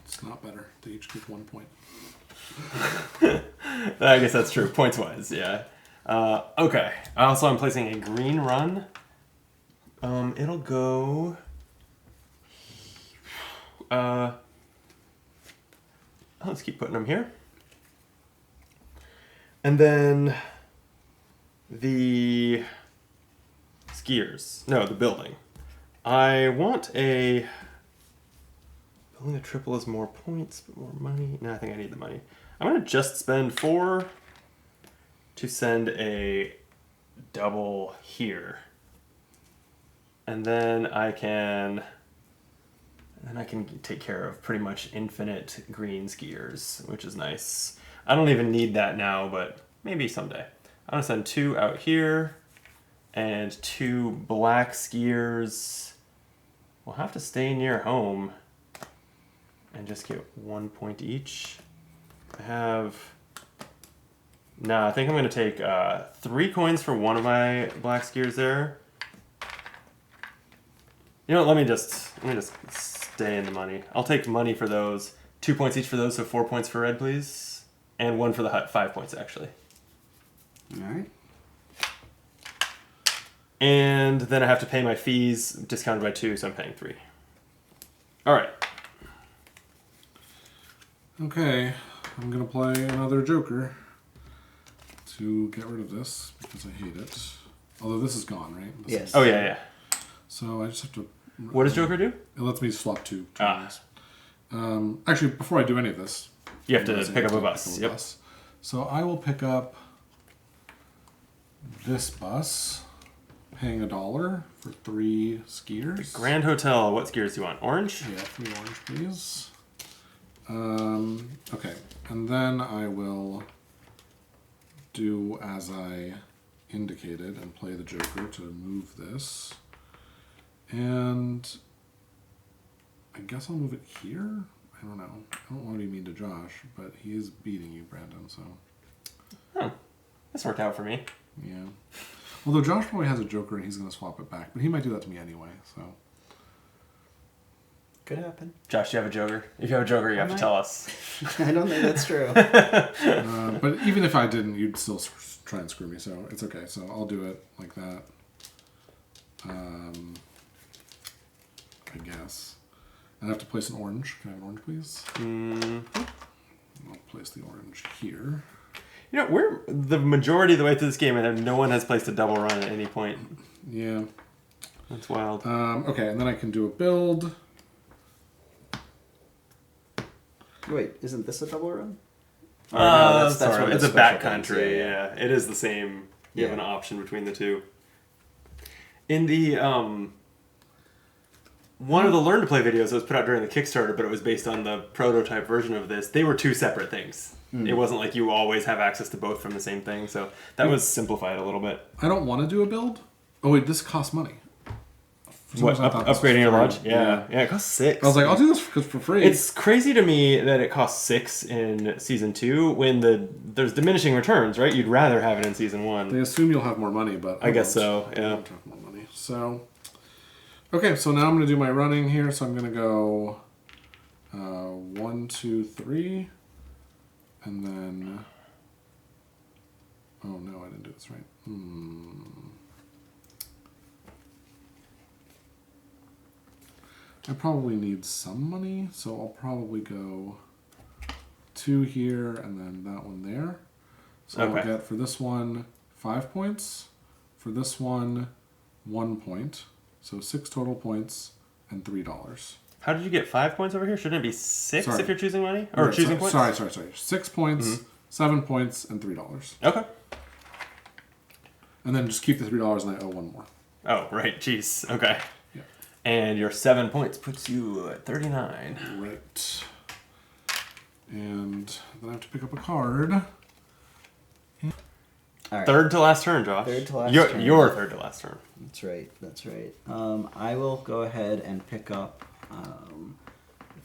It's not better. They each get 1 point. I guess that's true, points-wise, yeah. Okay. Also, I'm placing a green run. It'll go... let's keep putting them here. And then the skiers. No, the building. I want a... Building a triple is more points, but more money. No, I think I need the money. I'm going to just spend 4 to send a double here. And then I can take care of pretty much infinite green skiers, which is nice. I don't even need that now, but maybe someday. I'm gonna send 2 out here, and 2 black skiers will have to stay near home and just get 1 point each. I think I'm gonna take 3 coins for one of my black skiers there. You know what, let me just stay in the money. I'll take money for those. 2 points each for those, so 4 points for red, please. And 1 for the hut, 5 points actually. Alright. And then I have to pay my fees, discounted by 2, so I'm paying 3. Alright. Okay, I'm gonna play another Joker to get rid of this because I hate it. Although this is gone, right? This Yes. is- Oh yeah. So I just have to. What does Joker do? It lets me swap 2. Ah. Actually, before I do any of this, You have to realizing pick I up a have to bus. pick up Yep. bus. So I will pick up this bus, paying $1 for 3 skiers. Grand Hotel, what skiers do you want? Orange? Yeah, 3 orange, please. Okay, and then I will do as I indicated and play the Joker to move this. And I guess I'll move it here? I don't know. I don't want to be mean to Josh, but he is beating you, Brandon, so Oh, this worked out for me. yeah. Although Josh probably has a Joker and he's going to swap it back, but he might do that to me anyway, so. Could happen. Josh, do you have a Joker? If you have a Joker, you have to might. tell us. I don't think that's true. But even if I didn't, you'd still try and screw me, so it's okay. So I'll do it like that. I guess. And I have to place an orange. Can I have an orange, please? I'll place the orange here. You know, we're the majority of the way through this game, and no one has placed a double run at any point. Yeah. That's wild. Okay, and then I can do a build. Wait, isn't this a double run? Or That's one of it's the a special backcountry. things, Yeah, it is the same. You have Yeah. an option between the two. In the one of the Learn to Play videos that was put out during the Kickstarter, but it was based on the prototype version of this. They were two separate things. It wasn't like you always have access to both from the same thing. So that was simplified a little bit. I don't want to do a build. Oh wait, this costs money. For some What, reason I thought this was upgrading your free. lodge? Yeah, it costs 6. I was like, I'll do this for free. It's crazy to me that it costs 6 in season 2 when there's diminishing returns, right? You'd rather have it in season 1. They assume you'll have more money, but I guess so. I Yeah. won't have more money. So, okay, so now I'm going to do my running here. So I'm going to go 1, 2, 3, and then. Oh no, I didn't do this right. I probably need some money, so I'll probably go 2 here and then that one there. So Okay. I'll get for this one 5 points, for this one 1 point, so 6 total points and $3. How did you get 5 points over here? Shouldn't it be 6 Sorry. if you're choosing money? Or Right, choosing points? Sorry. 6 points, 7 points, and $3. Okay. And then just keep the $3 and I owe 1 more. Oh, right. Jeez. Okay. Yeah. And your 7 points puts you at 39. Right. And then I have to pick up a card. All right. Third to last turn, Josh. Third to last your, turn. Your third to last turn. That's right. That's right. I will go ahead and pick up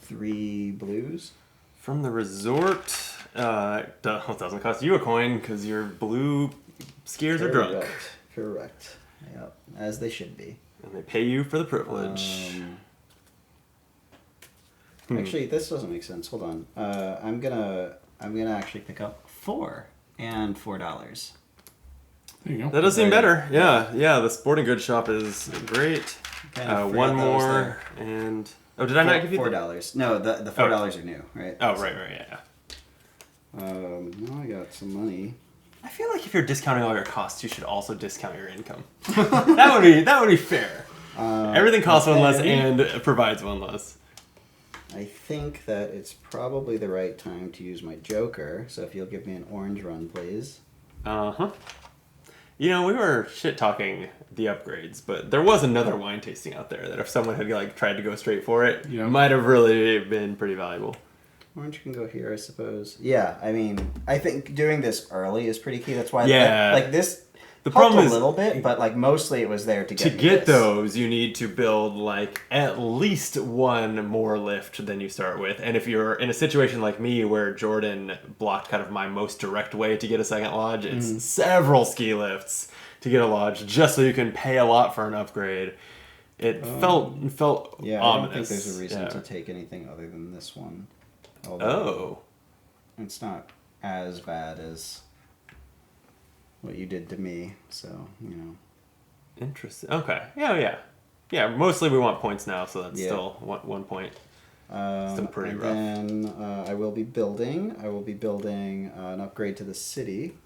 3 blues. From the resort, it doesn't cost you a coin because your blue skiers are drunk. Correct. Yep. As they should be. And they pay you for the privilege. Actually, this doesn't make sense. Hold on. I'm gonna actually pick up 4 and $4. There you go. That does seem better. Yeah. The sporting goods shop is great. Kinda forgot One that was more and did I not give you $4? No, the $4 are new, right? Oh, right, yeah. Now I got some money. I feel like if you're discounting all your costs, you should also discount your income. that would be fair. Everything costs one less and provides one less. I think that it's probably the right time to use my Joker. So if you'll give me an orange run, please. Uh-huh. You know, we were shit-talking the upgrades, but there was another wine tasting out there that if someone had tried to go straight for it, might have really been pretty valuable. Orange can go here, I suppose. Yeah, I mean, I think doing this early is pretty key. That's why, this the helped problem a is, little bit, but mostly it was there to get to get those, you need to build at least 1 more lift than you start with. And if you're in a situation like me where Jordan blocked kind of my most direct way to get a second lodge, it's several ski lifts to get a lodge just so you can pay a lot for an upgrade. It felt Yeah, ominous. I don't think there's a reason to take anything other than this one. Although it's not as bad as what you did to me, so, Interesting. Okay. Yeah, mostly we want points now, so that's still 1 point. Still pretty rough. And then I will be building an upgrade to the city.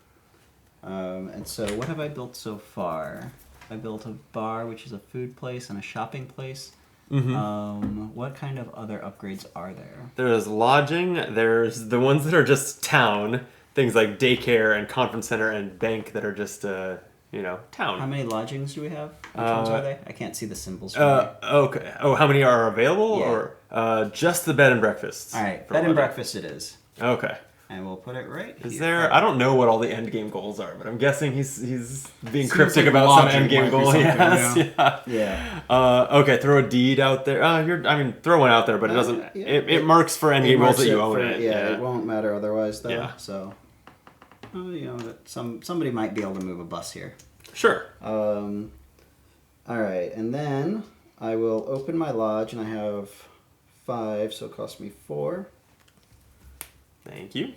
And so what have I built so far? I built a bar, which is a food place, and a shopping place. What kind of other upgrades are there? There's lodging, there's the ones that are just town, things like daycare and conference center and bank that are just, town. How many lodgings do we have? Which ones are they? I can't see the symbols for me. Okay. Oh, how many are available? Yeah. Or just the bed and breakfasts? All right, for bed and lodging? breakfast it is. Okay. And we'll put it right Is here. there? I don't know what all the end game goals are, but I'm guessing he's being Seems cryptic like about some lodging end game might be goal. something, Yes, Yeah. Okay, throw a deed out there. Throw one out there, but it doesn't. It marks for end game goals that you own it. It won't matter otherwise, though. Yeah. So, somebody might be able to move a bus here. Sure. All right, and then I will open my lodge, and I have 5, so it costs me 4. Thank you.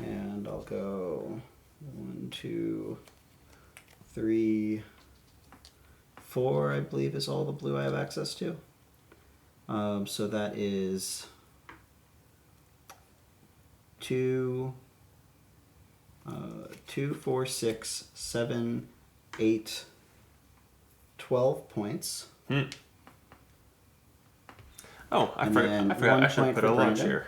And I'll go 1, 2, 3, 4, I believe is all the blue I have access to. So that is 2, 4, 6, 7, 8, 12 points. Oh, I And forgot. then I forgot. I 1 should point put for a lodge Brendan. here.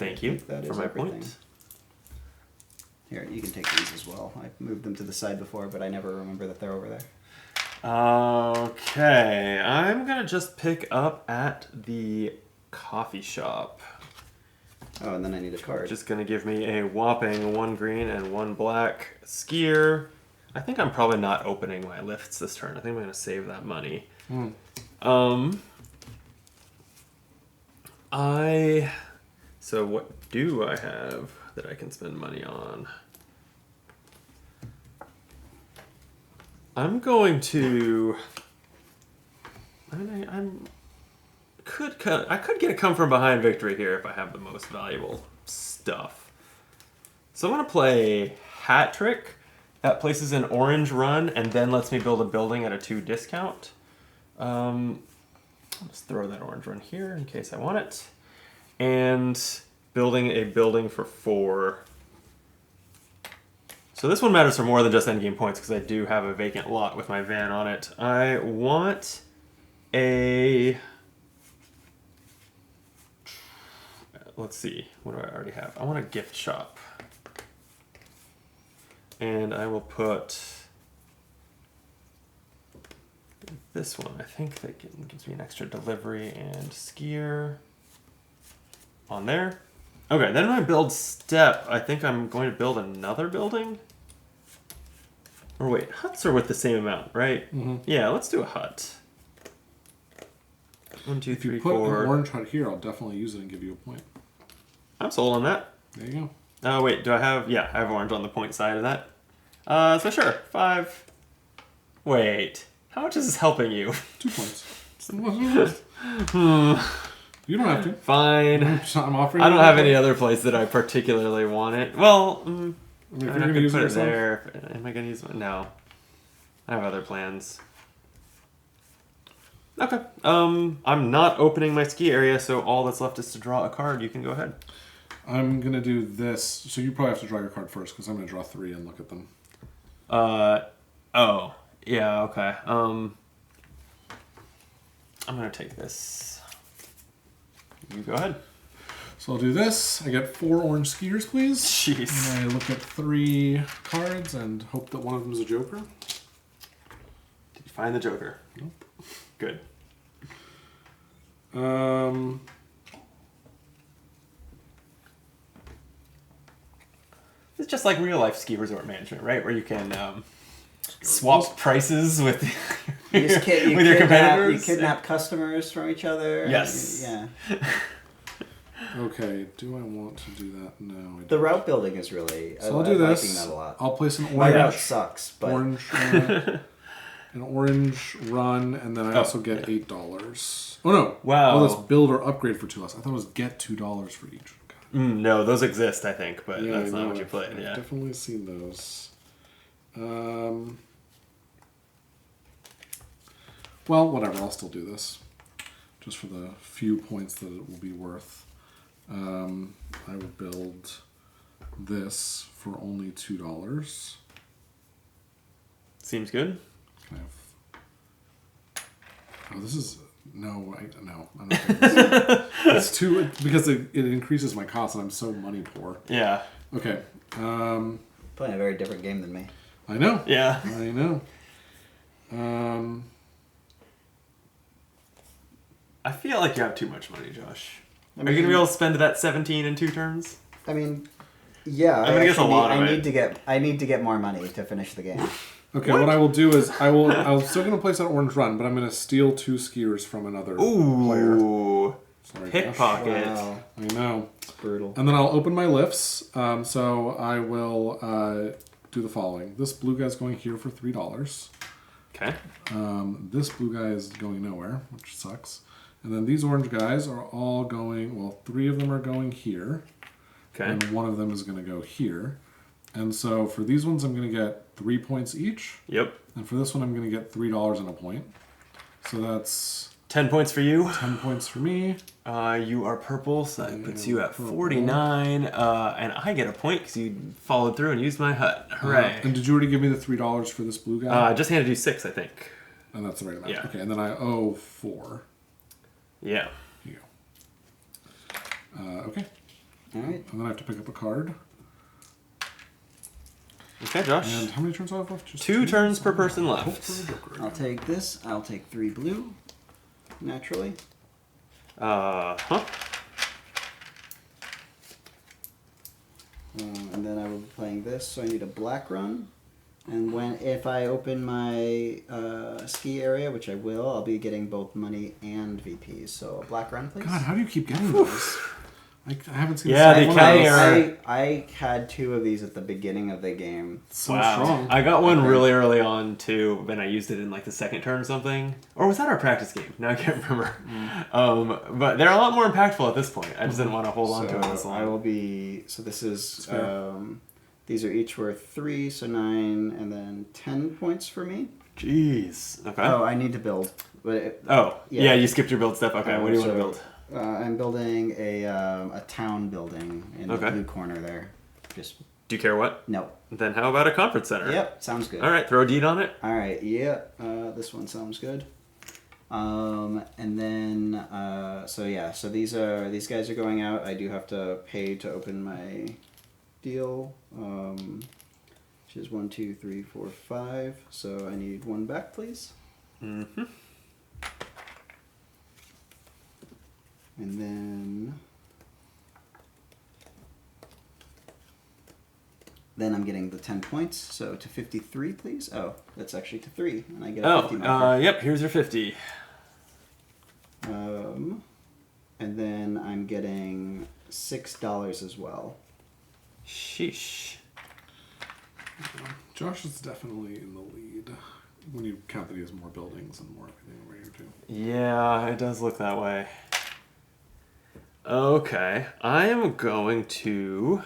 Thank you That for is my everything. point. Here, you can take these as well. I moved them to the side before, but I never remember that they're over there. Okay, I'm gonna just pick up at the coffee shop. Oh, and then I need a card. Just gonna give me a whopping 1 green and 1 black skier. I think I'm probably not opening my lifts this turn. I think I'm gonna save that money. So what do I have that I can spend money on? I'm going to. I could get a come from behind victory here if I have the most valuable stuff. So I'm gonna play Hat Trick. That places an orange run and then lets me build a building at a 2 discount. I'll just throw that orange run here in case I want it. And building a building for 4. So this one matters for more than just endgame points because I do have a vacant lot with my van on it. I want a... Let's see, what do I already have? I want a gift shop. And I will put this one. I think that gives me an extra delivery and skier on there. Okay, then when I build step, I think I'm going to build another building. Or wait, huts are with the same amount, right? Mm-hmm. Yeah, let's do a hut. 1, 2, If you 3, put 4. an orange hut here, I'll definitely use it and give you a point. I'm sold on that. There you go. Oh wait, do I have? Yeah, I have orange on the point side of that. So sure, 5. Wait, how much is this helping you? 2 points. You don't have to. Fine. I'm offering. I don't you have a any point. other place that I particularly want it. Well, I mean, if I you're could gonna use put it it yourself, there. Am I gonna use it? No. I have other plans. Okay. I'm not opening my ski area, so all that's left is to draw a card. You can go ahead. I'm gonna do this. So you probably have to draw your card first because I'm gonna draw 3 and look at them. Oh. Yeah, okay. I'm gonna take this. You go ahead. So I'll do this. I get 4 orange skiers, please. Jeez. And I look at 3 cards and hope that one of them is a joker. Did you find the Joker? Nope. Good. It's just like real life ski resort management, right? Where you can swap prices with You with your kidnap, competitors. You kidnap customers from each other. Yes. Yeah. Okay, do I want to do that? No, I don't. The route building is really. So I'll do this. liking that a lot. I'll place an My route orange, sucks, but an orange run, and then I also get $8. Oh no! Wow. Oh, that's build or upgrade for 2 less. I thought it was get $2 for each. No, those exist, I think, but Yeah, that's I not know. what you played. I've Yeah. definitely seen those. Well, whatever. I'll still do this, just for the few points that it will be worth. I will build this for only $2. Seems good. Can I have... Oh, this is no. I'm not doing this. It's too because it increases my cost, and I'm so money poor. Yeah. Okay. playing a very different game than me. I know. Yeah. I know. I feel like you have too much money, Josh. Are you gonna be able to spend that 17 in 2 turns? I mean, yeah. I'm gonna guess a lot of it. I need to get more money to finish the game. Okay, what I will do is I'm still gonna place an orange run, but I'm gonna steal 2 skiers from another player. Ooh. Sorry, Josh. Pickpocket. Wow, I know. it's brutal. And then I'll open my lifts. So I will do the following. This blue guy's going here for $3. Okay. This blue guy is going nowhere, which sucks. And then these orange guys are all going, well, 3 of them are going here. Okay. And 1 of them is going to go here. And so for these ones, I'm going to get 3 points each. Yep. And for this one, I'm going to get $3 and a point. So that's 10 points for you. 10 points for me. You are purple, so that puts you at purple. 49. And I get a point because you followed through and used my hut. Hooray. And did you already give me the $3 for this blue guy? I just handed you 6, I think. And that's the right amount. Yeah. Okay, and then I owe 4. Yeah. Here you go. Okay. All right. And then I have to pick up a card. Okay, Josh. And how many turns do I have left? Just 2 turns per person Hope left. for a Joker I'll again. take this. I'll take 3 blue. Naturally. Huh? And then I will be playing this, so I need a black run. And if I open my ski area, which I will, I'll be getting both money and VPs. So a black run, please. God, how do you keep getting those? I haven't seen Yeah, a the single one of accounting those. error. I had 2 of these at the beginning of the game. So strong. I got one Okay. really early on too, and I used it in like the second turn or something. Or was that our practice game? Now I can't remember. But they're a lot more impactful at this point. I just didn't want to hold on to it this So long. I will be. So this is. fair. These are each worth 3, so 9, and then 10 points for me. Jeez. Okay. Oh, I need to build. But yeah. yeah. You skipped your build step. Okay, what do you want to build? I'm building a town building in Okay. the blue corner there. Just Do you care what? no. Then how about a conference center? Yep, sounds good. All right, throw a deed on it. All right, yeah, this one sounds good. And then so these guys are going out. I do have to pay to open my deal, which is 1, 2, 3, 4, 5. So I need 1 back, please. Mm-hmm. And then I'm getting the 10 points. So to 53, please. Oh, that's actually to 3, and I get a 50 marker. Yep. Here's your 50. And then I'm getting $6 as well. Sheesh. Josh is definitely in the lead when you count that he has more buildings and more everything over here too. Yeah, it does look that way. Okay, I am going to...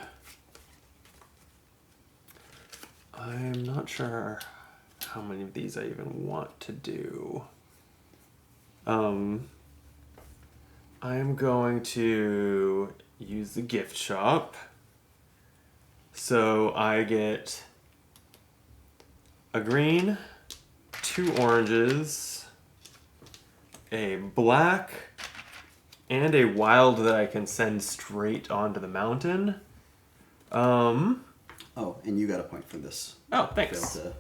I'm not sure how many of these I even want to do. I am going to use the gift shop. So I get a green, 2 oranges, a black, and a wild that I can send straight onto the mountain. Oh, and you got a point for this. Oh, thanks. Failed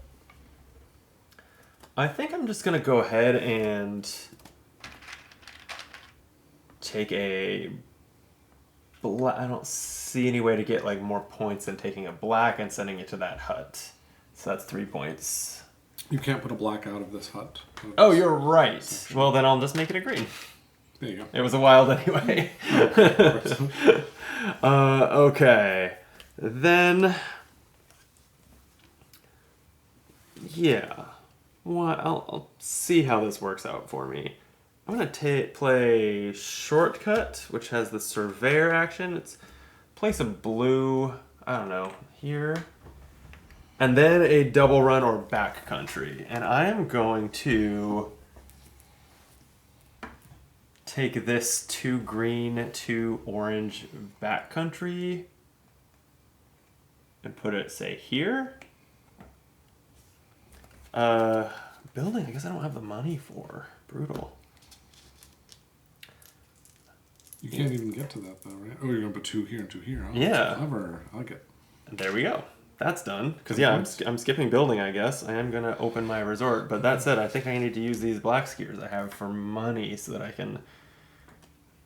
I think I'm just gonna go ahead and take a black. I don't see any way to get like more points than taking a black and sending it to that hut. So that's 3 points. You can't put a black out of this hut. Oh, you're right. Well, then I'll just make it a green. There you go. It was a wild anyway. Okay. Then... Yeah. Well, I'll see how this works out for me. I'm going to play Shortcut, which has the Surveyor action. It's place a blue, I don't know, here. And then a double run or backcountry. And I am going to take this 2 green, 2 orange backcountry and put it, say, here. Building, I guess I don't have the money for. Brutal. You can't even get to that though, right? Oh, you're gonna put 2 here and 2 here. Oh, Yeah. That's clever. I like it. And there we go. That's done. Because, yeah, I'm skipping building, I guess. I am going to open my resort. But that said, I think I need to use these black skiers I have for money so that I can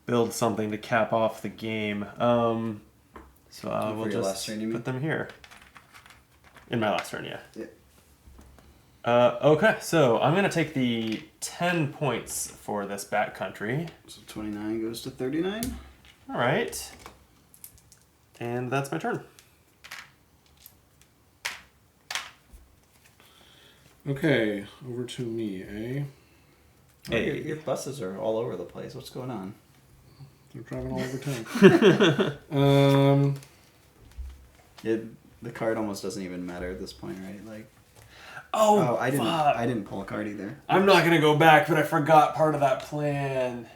build something to cap off the game. So I will your last just turn, you mean? put them here. In my last turn, yeah. Yeah. Okay, so I'm going to take the 10 points for this backcountry. So 29 goes to 39. All right. And that's my turn. Okay, over to me, eh? Oh, your buses are all over the place. What's going on? They're driving all over town. The card almost doesn't even matter at this point, right? Like, Oh, I didn't. fuck. I didn't pull a card either. I'm not going to go back, but I forgot part of that plan.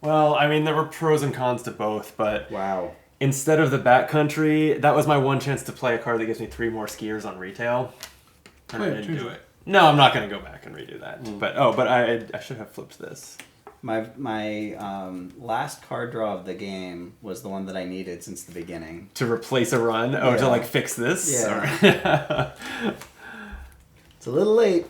Well, I mean, there were pros and cons to both, but Wow. instead of the backcountry, that was my one chance to play a card that gives me 3 more skiers on retail. And I Wait, didn't change do it. it. No, I'm not going to go back and redo that. But I should have flipped this. My last card draw of the game was the one that I needed since the beginning. To replace a run? Oh, to Yeah. like fix this? Yeah. It's a little late.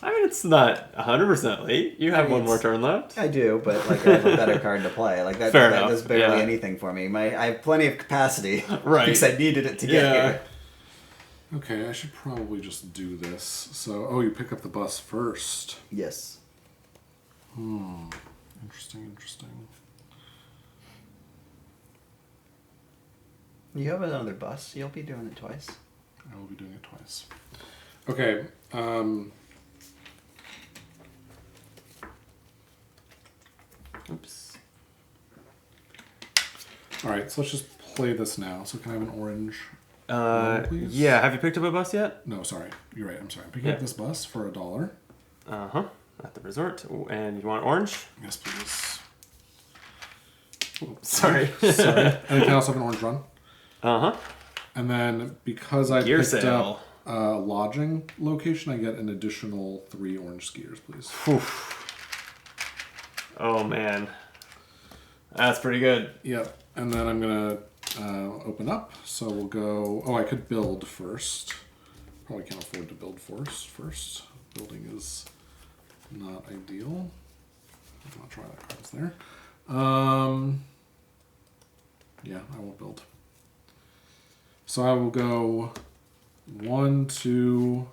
I mean, it's not 100% late. You have I mean, one more turn left. I do, but like I have a better card to play. Like that, Fair that enough, does barely yeah. anything for me. I have plenty of capacity. Right. Because I needed it to get Yeah. here. Okay, I should probably just do this. So, oh, you pick up the bus first. Yes. Interesting. You have another bus. You'll be doing it twice. I will be doing it twice. Okay. Oops. All right, so let's just play this now. So can I have an orange? One, please? Yeah. Have you picked up a bus yet? No, sorry. You're right. I'm sorry. I'm picking up this bus for $1. Uh-huh. At the resort. And you want orange? Yes, please. Sorry. Sorry. And I can also have an orange run. Uh-huh. And then because I Gear picked sale. up a lodging location, I get an additional 3 orange skiers, please. Whew. Oh, man. That's pretty good. Yep. And then I'm going to open up. So we'll go... Oh, I could build first. Probably can't afford to build first. Building is not ideal. I'll try that card's there. Yeah, I won't build. So I will go 1, 2,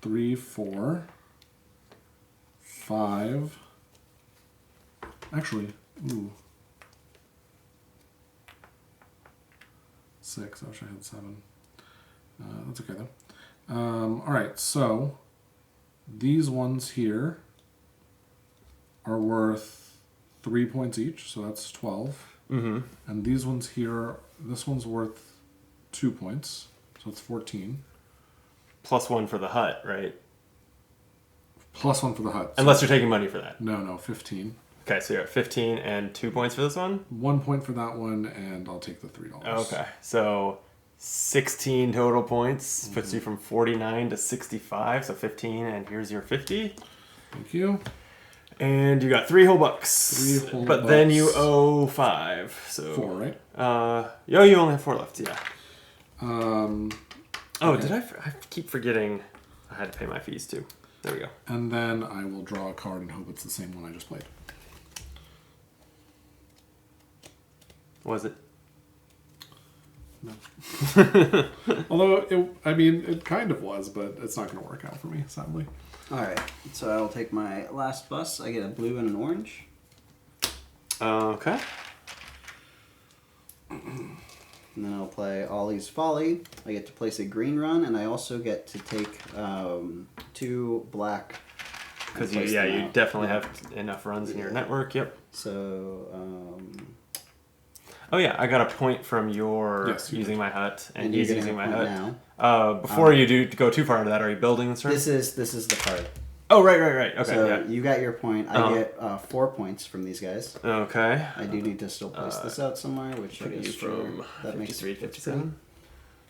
3, 4, 5. Actually, 6. I wish I had 7. That's okay though. All right, so these ones here are worth 3 points each, so that's 12. Mm-hmm. And these ones here, this one's worth 2 points, so it's 14. Plus 1 for the hut, right? Plus 1 for the hut. So Unless you're taking money for that. no, 15. Okay, so you're at 15 and 2 points for this one? 1 point for that one, and I'll take the $3. Okay, so 16 total points puts you from 49 to 65, so 15, and here's your 50. Thank you. And you got 3 whole bucks. 3 whole but then bucks. you owe 5. So 4, right? You only have 4 left, yeah. Oh, Okay. did I keep forgetting I had to pay my fees too. There we go. And then I will draw a card and hope it's the same one I just played. Was it? No. Although, it kind of was, but it's not going to work out for me, sadly. Alright, so I'll take my last bus. I get a blue and an orange. Okay. And then I'll play Ollie's Folly. I get to place a green run, and I also get to take 2 black. and Because place you them out. definitely have enough runs in your Yeah. network. Yep. So, Oh yeah, I got a point from your Yes, you using my hut, and you're he's getting using a my point hut. now. Before you do go too far into that, are you building this turn? This is the card. Oh right. Okay. So Yeah. you got your point. I Uh-huh. get 4 points from these guys. Okay. I do need to still place this out somewhere, which I Put you guess from that makes 53 to that's 57.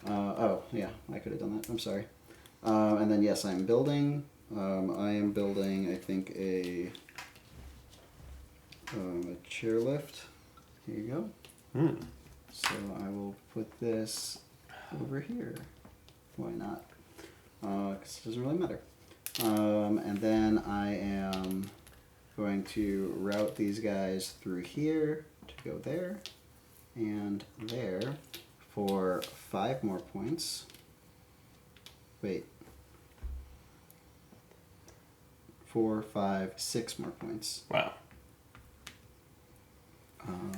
pretty- oh yeah, I could have done that. I'm sorry. And then yes, I'm building. I am building. I think a chairlift. Here you go. Hmm. So I will put this over here. Why not? Because it doesn't really matter. And then I am going to route these guys through here to go there and there for 5 more points. Wait. 4, 5, 6 more points. Wow.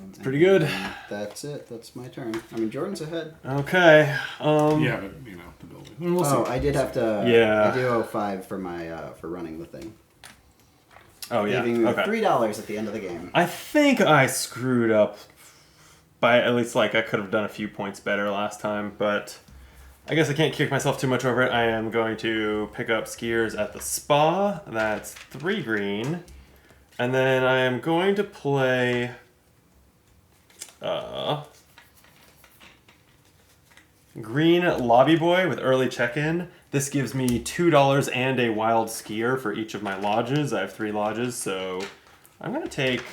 It's pretty good. That's it. That's my turn. I mean, Jordan's ahead. Okay. Yeah, but, the building. We'll see. Oh, I did have to. Yeah. I do owe 5 for my for running the thing. Oh yeah. Leaving me with Okay. $3 at the end of the game. I think I screwed up by at least I could have done a few points better last time, but I guess I can't kick myself too much over it. I am going to pick up skiers at the spa. That's 3 green. And then I am going to play Green Lobby Boy with early check-in. This gives me $2 and a wild skier for each of my lodges. I have 3 lodges, so I'm going to take...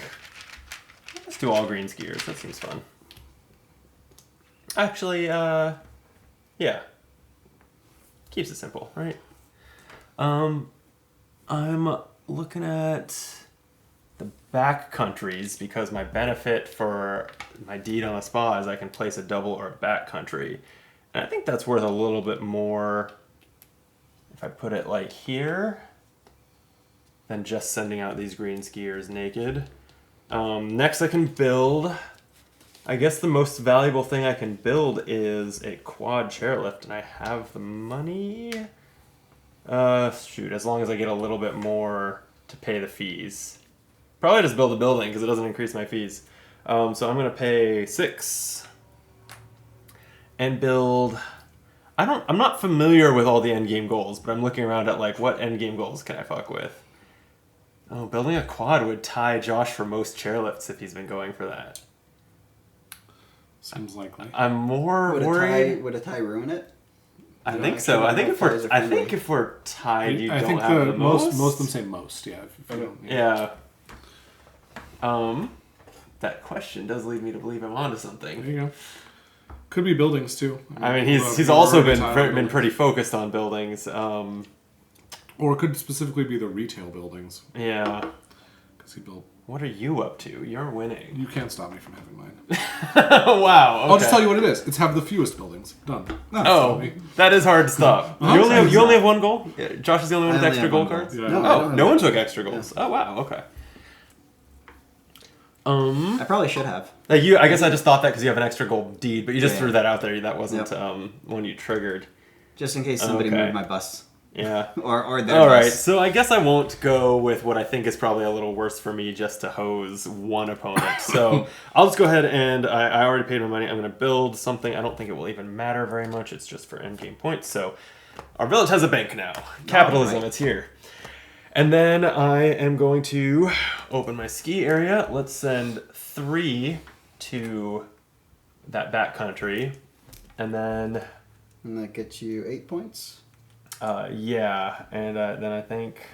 Let's do all green skiers. That seems fun. Actually, yeah. Keeps it simple, right? I'm looking at the back countries because my benefit for my deed on a spa is I can place a double or a back country. And I think that's worth a little bit more if I put it like here than just sending out these green skiers naked. Next I can build, I guess the most valuable thing I can build is a quad chairlift, and I have the money. Shoot, as long as I get a little bit more to pay the fees. Probably just build a building because it doesn't increase my fees. So I'm going to pay 6 and build... I'm not familiar with all the endgame goals, but I'm looking around at like what endgame goals can I fuck with. Oh, building a quad would tie Josh for most chairlifts if he's been going for that. Seems likely. I'm more worried. Would a tie ruin it? I think so. I think if we're tied, you don't have the most. Most of them say most. Yeah. If you don't, yeah. That question does lead me to believe I'm onto something. There you go. Could be buildings too. I mean, he's also been pretty focused on buildings. Or it could specifically be the retail buildings. Yeah. Because he built. What are you up to? You're winning. You can't stop me from having mine. Wow. Okay. I'll just tell you what it is. It's have the fewest buildings. Done. That is hard to stop. You only have 1 goal? Yeah, Josh is the only one with extra gold cards? Yeah. No one took extra goals. Yeah. Oh, wow. Okay. I probably should have. I guess I just thought that because you have an extra gold deed, but you just threw that out there. That wasn't one you triggered. Just in case somebody moved my bus. Yeah. or their All bus. right, so I guess I won't go with what I think is probably a little worse for me just to hose one opponent. So I'll just go ahead and I already paid my money. I'm going to build something. I don't think it will even matter very much. It's just for endgame points. So our village has a bank now. Capitalism, it's here. And then I am going to open my ski area. Let's send 3 to that back country. And then... And that gets you 8 points? Yeah. And then I think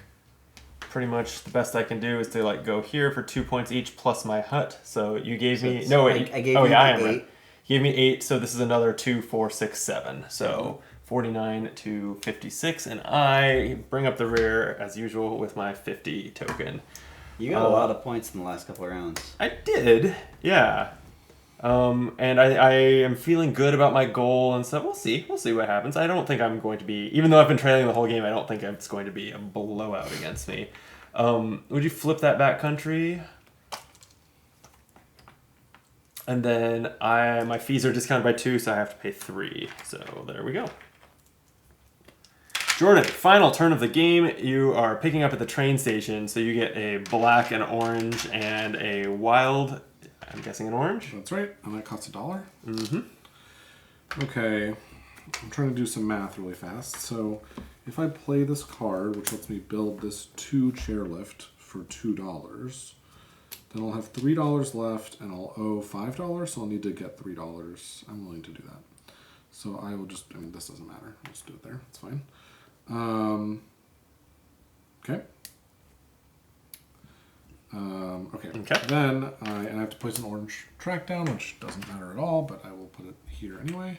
pretty much the best I can do is to like go here for 2 points each plus my hut. So you gave me... No, wait. I gave you 8. You gave me 8, so this is another 2, 4, 6, 7. So... 49 to 56, and I bring up the rear as usual with my 50 token. You got a lot of points in the last couple of rounds. I did, yeah. And I am feeling good about my goal and stuff. We'll see what happens. I don't think I'm going to be, even though I've been trailing the whole game, I don't think it's going to be a blowout against me. Would you flip that back country? And then my fees are discounted by 2, so I have to pay 3. So there we go. Jordan, final turn of the game. You are picking up at the train station, so you get a black, an orange, and a wild. I'm guessing an orange. That's right, and that costs $1. Mm-hmm. Okay, I'm trying to do some math really fast. So if I play this card, which lets me build this 2 chairlift for $2, then I'll have $3 left, and I'll owe $5, so I'll need to get $3. I'm willing to do that. So I will just, this doesn't matter. I'll just do it there. It's fine. Okay. Okay. Then I have to place an orange track down, which doesn't matter at all, but I will put it here anyway.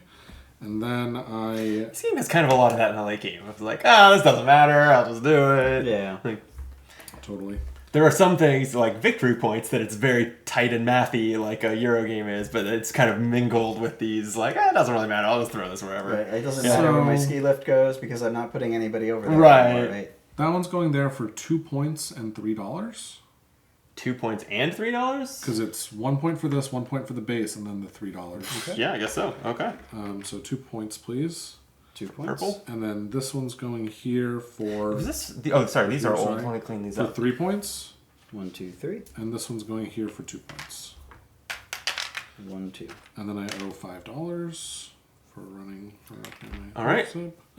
And then This game has kind of a lot of that in the late game. It's like, this doesn't matter, I'll just do it. Yeah. Totally. There are some things, like victory points, that it's very tight and mathy, like a Euro game is, but it's kind of mingled with these, like, it doesn't really matter, I'll just throw this wherever. Right, it doesn't matter where my ski lift goes, because I'm not putting anybody over there right. anymore, right? That one's going there for 2 points and $3. 2 points and $3? Because it's 1 point for this, 1 point for the base, and then the $3. Okay. Yeah, I guess so. Okay. So 2 points, please. 2 points. Purple. And then this one's going here for... Is this... sorry, these are old. Let me clean these up. For 3 points. 1, 2, 3. And this one's going here for 2 points. 1, 2. And then I owe $5 for running. All right.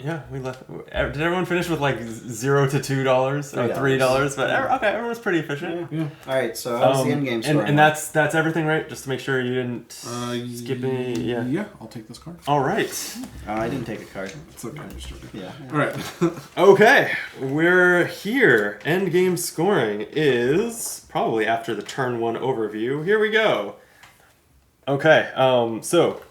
Yeah, we left. Did everyone finish with like $0 to $2 or $3? But okay, everyone was pretty efficient. Yeah. All right, so how's the end game scoring? And that's everything, right? Just to make sure you didn't skip any. Yeah. Yeah, I'll take this card. All right. I didn't take a card. It's okay. I'm just joking. Yeah. All right. Okay, we're here. End game scoring is probably after the turn 1 overview. Here we go. Okay, so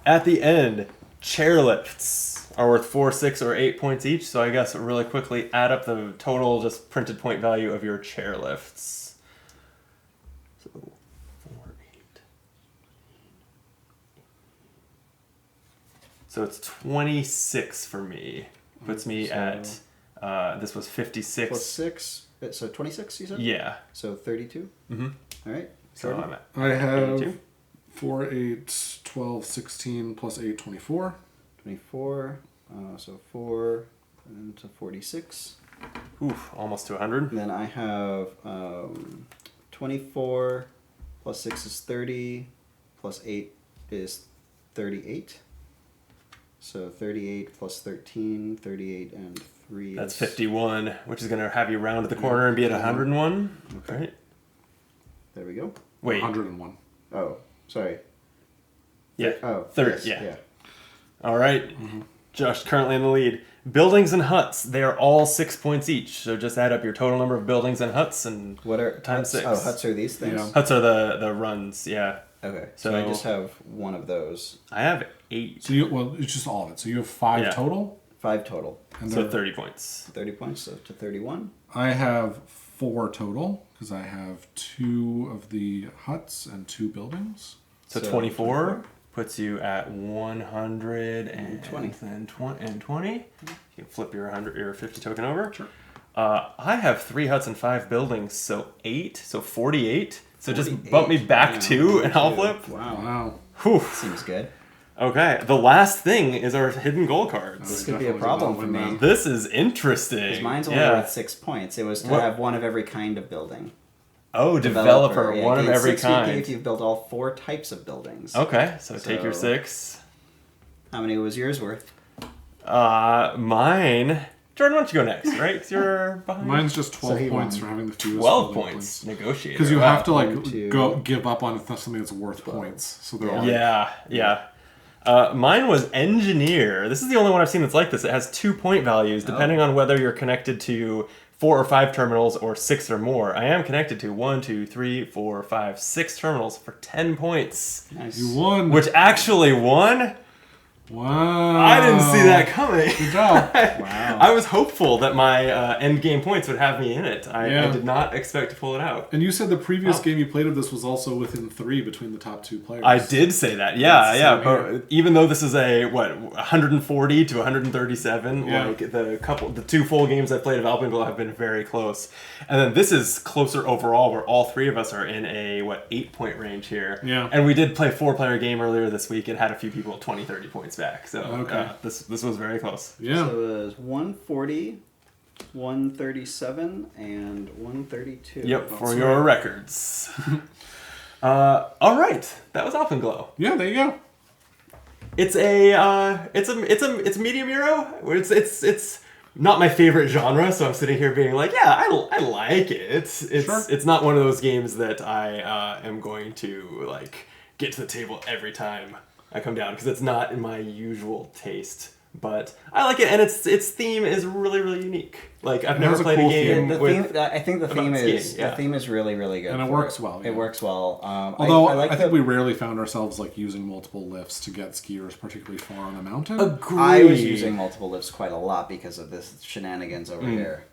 at the end, chairlifts are worth 4, 6, or 8 points each. So I guess really quickly add up the total just printed point value of your chairlifts. So 4, 8. So it's 26 for me. Puts me at this was 56 plus 6, so 26. You said. Yeah. So 32. Mm-hmm. All right. So I'm at I have 82. 4, 8, 12, 16 plus 8, 24. 24. So 4 into 46. Oof, almost to 100. And then I have 24 plus 6 is 30 plus 8 is 38. So 38 plus 13, 38 and 3 That's is 51, which is going to have you round the corner and be at 101. Okay. Right? There we go. Wait. 101. Oh, sorry. Yeah. Oh, 30. yes, Yeah. All right. Josh currently in the lead. Buildings and huts, they are all 6 points each. So just add up your total number of buildings and huts and What are times huts? 6. Oh, huts are these things? Yeah. Huts are the runs, yeah. Okay. So I just have one of those. I have 8. So it's just all of it. So you have 5 Yeah. total. 5 total. And So they're- 30 points. 30 points, so to 31. I have 4 total because I have 2 of the huts and 2 buildings. So So 24 puts you at 120. 20. You can flip your 50 token over. Sure. I have 3 huts and 5 buildings, so 8, so 48. So just 48. bump me back Wow. 2 and I'll flip. Wow. Wow. Whew. Seems good. Okay, the last thing is our hidden goal cards. This could be a Definitely problem not for win me. that. This is interesting. Because mine's only yeah. worth 6 points. It was to What? have one of every kind of building. Oh, developer, Yeah, one of gain every 6 VP kind. if you've built all 4 types of buildings. Okay, so take your So- 6. How many was yours worth? Mine. Jordan, why don't you go next, right? 'Cause you're behind. Mine's just 12 he points won. for having the fewest 12 building points. Negotiator. Because you Wow. have to like 1, 2. give up on something that's worth points. So they're all Yeah. Mine was engineer. This is the only one I've seen that's like this. It has 2 point values depending on whether you're connected to 4 or 5 terminals or 6 or more. I am connected to 1, 2, 3, 4, 5, 6 terminals for 10 points, Nice. You won. which actually won. Wow. I didn't see that coming. Good job. Wow. I was hopeful that my end game points would have me in it. I Yeah. did not expect to pull it out. And you said the previous Oh. game you played of this was also within 3 between the top 2 players. I did say that, yeah. Same But here. even though this is a 140 to 137, Yeah. like the 2 full games I've played of Alpenglow have been very close, and then this is closer overall, where all 3 of us are in a 8-point range here. Yeah. And we did play a 4-player game earlier this week. It had a few people 20, 30 points back, so Okay. this was very close. Yeah. So it was 140, 137, and 132. Yep, for That's your right. records. All right, that was Alpenglow. Yeah, there you go. It's a medium euro. It's not my favorite genre, so I'm sitting here being like, yeah, I like it. Sure. It's not one of those games that I am going to like get to the table every time I come down, because it's not in my usual taste. But I like it, and its theme is really, really unique. Like, I've never has a played cool a game The with... theme, I think the about theme skiing, is yeah. the theme is really, really good. And it for works well, yeah. It works well. Although I like think we rarely found ourselves like using multiple lifts to get skiers particularly far on the mountain. Agree. I was using multiple lifts quite a lot because of this shenanigans over here.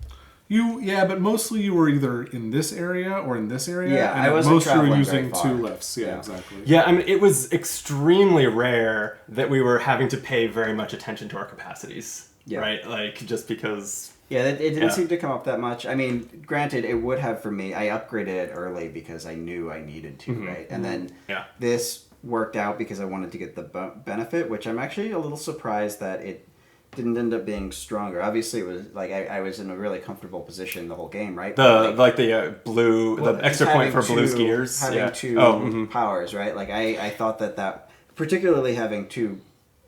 But mostly you were either in this area or in this area. Yeah, and I at wasn't most you were traveling using very far. 2 lifts. Yeah, Yeah. exactly. Yeah, I mean, it was extremely rare that we were having to pay very much attention to our capacities. Yeah. Right? Like, just because... Yeah, it didn't Yeah. seem to come up that much. I mean, granted, it would have for me. I upgraded it early because I knew I needed to, right? And then Yeah. this worked out because I wanted to get the benefit, which I'm actually a little surprised that it didn't end up being stronger. Obviously, it was like I was in a really comfortable position the whole game, right? The blue, Well, the extra just point for having blue two- skiers. having Yeah. two Oh, mhm. powers, right? Like I thought that particularly having 2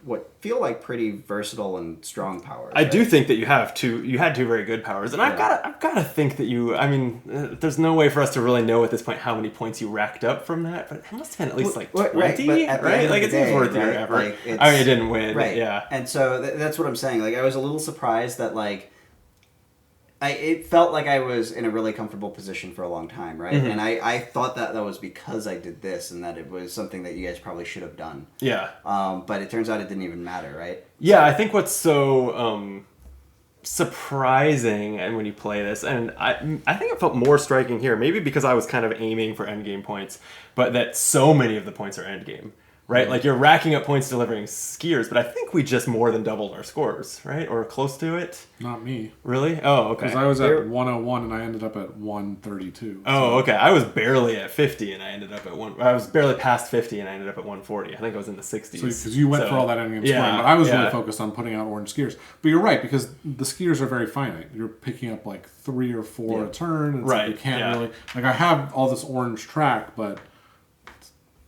what feel like pretty versatile and strong powers. I right? do think that you had two very good powers, and I've got to think that you. I mean, there's no way for us to really know at this point how many points you racked up from that, but it must have been at least like 20, right? Like it seems worth your effort. Like, I mean, it didn't win, right? Yeah, and so that's what I'm saying. Like, I was a little surprised that like. It felt like I was in a really comfortable position for a long time, right? And I thought that was because I did this and that it was something that you guys probably should have done. Yeah. But it turns out it didn't even matter, right? Yeah, I think what's so surprising and when you play this, and I think it felt more striking here, maybe because I was kind of aiming for endgame points, but that so many of the points are endgame. Right, like you're racking up points delivering skiers, but I think we just more than doubled our scores, right, or close to it. Not me. Really? Oh, okay. Because I was at 101 and I ended up at 132. Oh, okay. I was barely at 50 and I ended up at I was barely past 50 and I ended up at 140. I think I was in the 60s. Because you went for all that endgame scoring, but I was really focused on putting out orange skiers. But you're right, because the skiers are very finite. You're picking up like 3 or 4 a turn. It's like you can't really. Like I have all this orange track, but.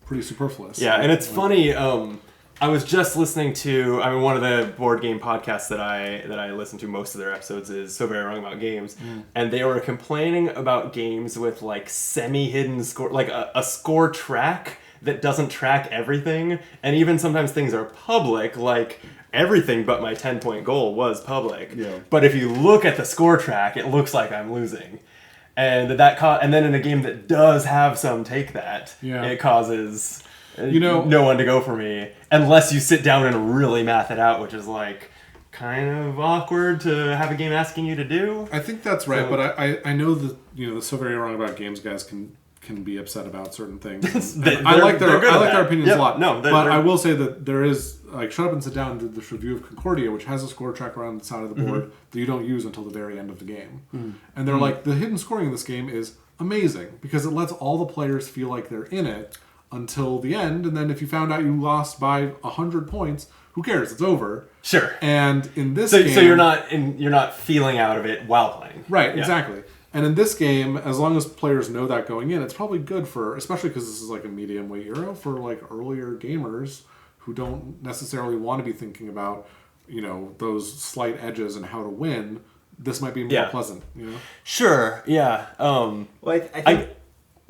Pretty superfluous. Yeah, and it's funny. I was just listening to. I mean, one of the board game podcasts that I listen to most of their episodes is So Very Wrong About Games, and they were complaining about games with like semi-hidden score, like a score track that doesn't track everything, and even sometimes things are public, like. Everything but my 10-point goal was public. Yeah. But if you look at the score track, it looks like I'm losing. And and then in a game that does have some take that, it causes no one to go for me unless you sit down and really math it out, which is like kind of awkward to have a game asking you to do. I think that's right, so, but I know that the So Very Wrong About Games guys can be upset about certain things. I like their opinions a lot. No, but I will say that there is like Shut Up and Sit Down did this review of Concordia, which has a score track around the side of the board that you don't use until the very end of the game. And they're like, the hidden scoring in this game is amazing because it lets all the players feel like they're in it until the end, and then if you found out you lost by 100 points, who cares? It's over. Sure. And in this game, so you're not feeling out of it while playing. Right. Yeah. Exactly. And in this game, as long as players know that going in, it's probably good for, especially because this is like a medium weight euro, for like earlier gamers who don't necessarily want to be thinking about, those slight edges and how to win. This might be more pleasant, Sure. Yeah. Well, I think.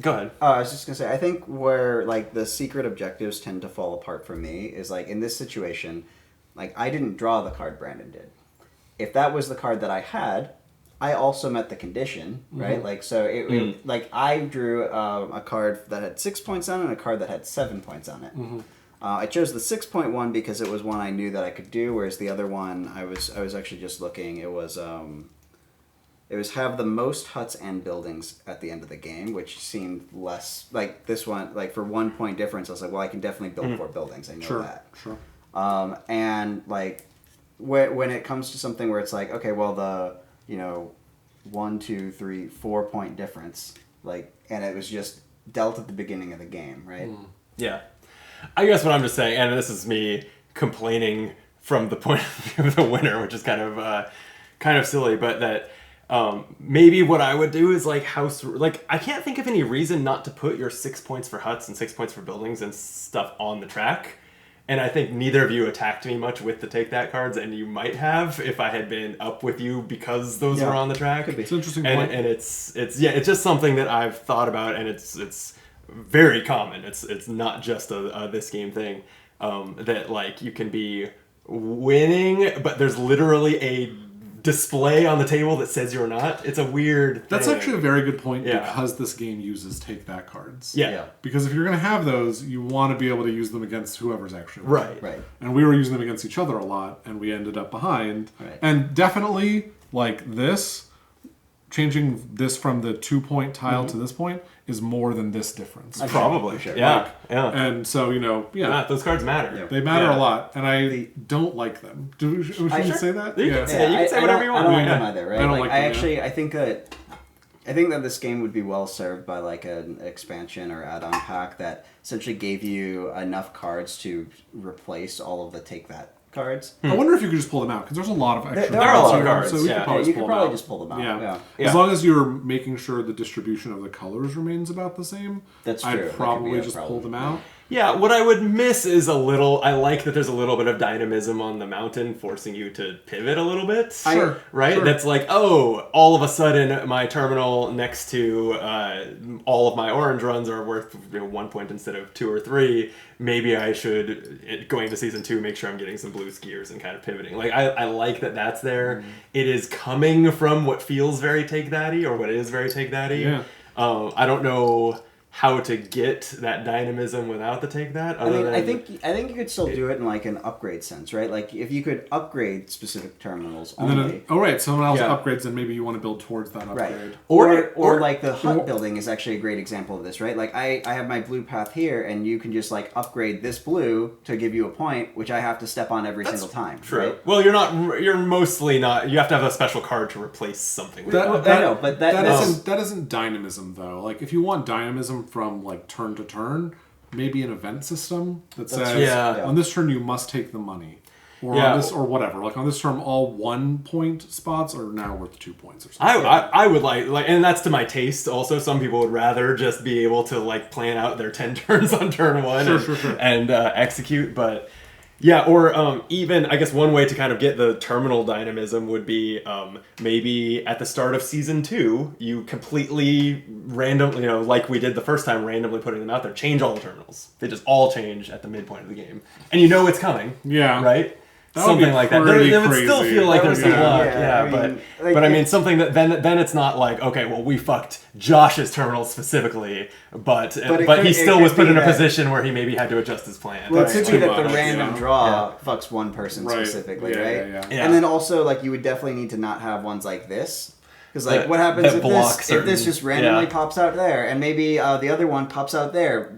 Go ahead. I was just gonna say, I think where like the secret objectives tend to fall apart for me is like in this situation, like I didn't draw the card Brandon did. If that was the card that I had, I also met the condition, right? Like so, it like I drew a card that had 6 points on it and a card that had 7 points on it. I chose the 6-point one because it was one I knew that I could do, whereas the other one I was actually just looking. It was have the most huts and buildings at the end of the game, which seemed less like this one. Like for 1 point difference, I was like, well, I can definitely build 4 buildings. I know that. Sure. And like when it comes to something where it's like, okay, well the 1, 2, 3, 4 point difference, like, and it was just dealt at the beginning of the game, right? Yeah. I guess what I'm just saying, and this is me complaining from the point of view of the winner, which is kind of silly, but that maybe what I would do is like I can't think of any reason not to put your 6 points for huts and 6 points for buildings and stuff on the track. And I think neither of you attacked me much with the take that cards, and you might have if I had been up with you because those were on the track. It's an interesting point. And it's just something that I've thought about, and it's very common. It's not just a this game thing that like you can be winning, but there's literally a display on the table that says you're not. It's a weird That's thing. actually a very good point because this game uses take that cards. Yeah. Because if you're going to have those, you want to be able to use them against whoever's actually winning. Right. And we were using them against each other a lot, and we ended up behind. Right. And definitely, like this, changing this from the 2-point tile to this point is more than this difference. Probably. Sure. Yeah. And so, those cards matter. They matter a lot, and I don't like them. Should we say that? You can say whatever you want. I don't like them either, right? I don't like them, I think that this game would be well served by like an expansion or add-on pack that essentially gave you enough cards to replace all of the take that cards. I wonder if you could just pull them out because there's a lot of extra. There are a lot of cards. So we could probably you could probably just pull them out. Yeah. As long as you're making sure the distribution of the colors remains about the same. That's true. I'd probably just pull them out. Yeah, what I would miss is a little. I like that there's a little bit of dynamism on the mountain, forcing you to pivot a little bit. Sure. Right? Sure. That's like, oh, all of a sudden my terminal next to all of my orange runs are worth 1 point instead of 2 or 3. Maybe I should, going to season 2, make sure I'm getting some blue skiers and kind of pivoting. Like, I like that that's there. It is coming from what feels very Take That-y, or what is very Take That-y. Yeah. I don't know how to get that dynamism without the Take That. I think you could still do it in like an upgrade sense, right? Like if you could upgrade specific terminals And only. then, someone else Yeah. upgrades, and maybe you want to build towards that upgrade. Right. Or- Or like the hut building is actually a great example of this, right? Like I have my blue path here, and you can just like upgrade this blue to give you a point, which I have to step on every single time. True. Right? Well, you're mostly not. You have to have a special card to replace something. With Well, I know, but that's- that isn't dynamism though. Like if you want dynamism from like turn to turn, maybe an event system that says yeah. on this turn you must take the money. Or Yeah. on this, or whatever. Like on this term, all 1 point spots are now worth 2 points or something. I would like, and that's to my taste. Also, some people would rather just be able to like plan out their 10 turns on turn 1 and execute. But yeah, or even I guess one way to kind of get the terminal dynamism would be maybe at the start of season 2, you completely randomly, like we did the first time, randomly putting them out there, change all the terminals. They just all change at the midpoint of the game, and it's coming. Yeah. Right. That would be Something like that. pretty It would still crazy. feel like That there's would some be- luck, yeah, I mean, like, but I mean something that then it's not like, okay, well we fucked Josh's terminal specifically, but it he still could was put be in a that- position where he maybe had to adjust his plan. Well, it Right. could Too be that the much, random yeah. draw fucks one person Right. specifically, Yeah, right? yeah. Yeah. And then also, like, you would definitely need to not have ones like this. Because, like, That- what happens that if block this certain- just randomly yeah. pops out there, and maybe the other one pops out there,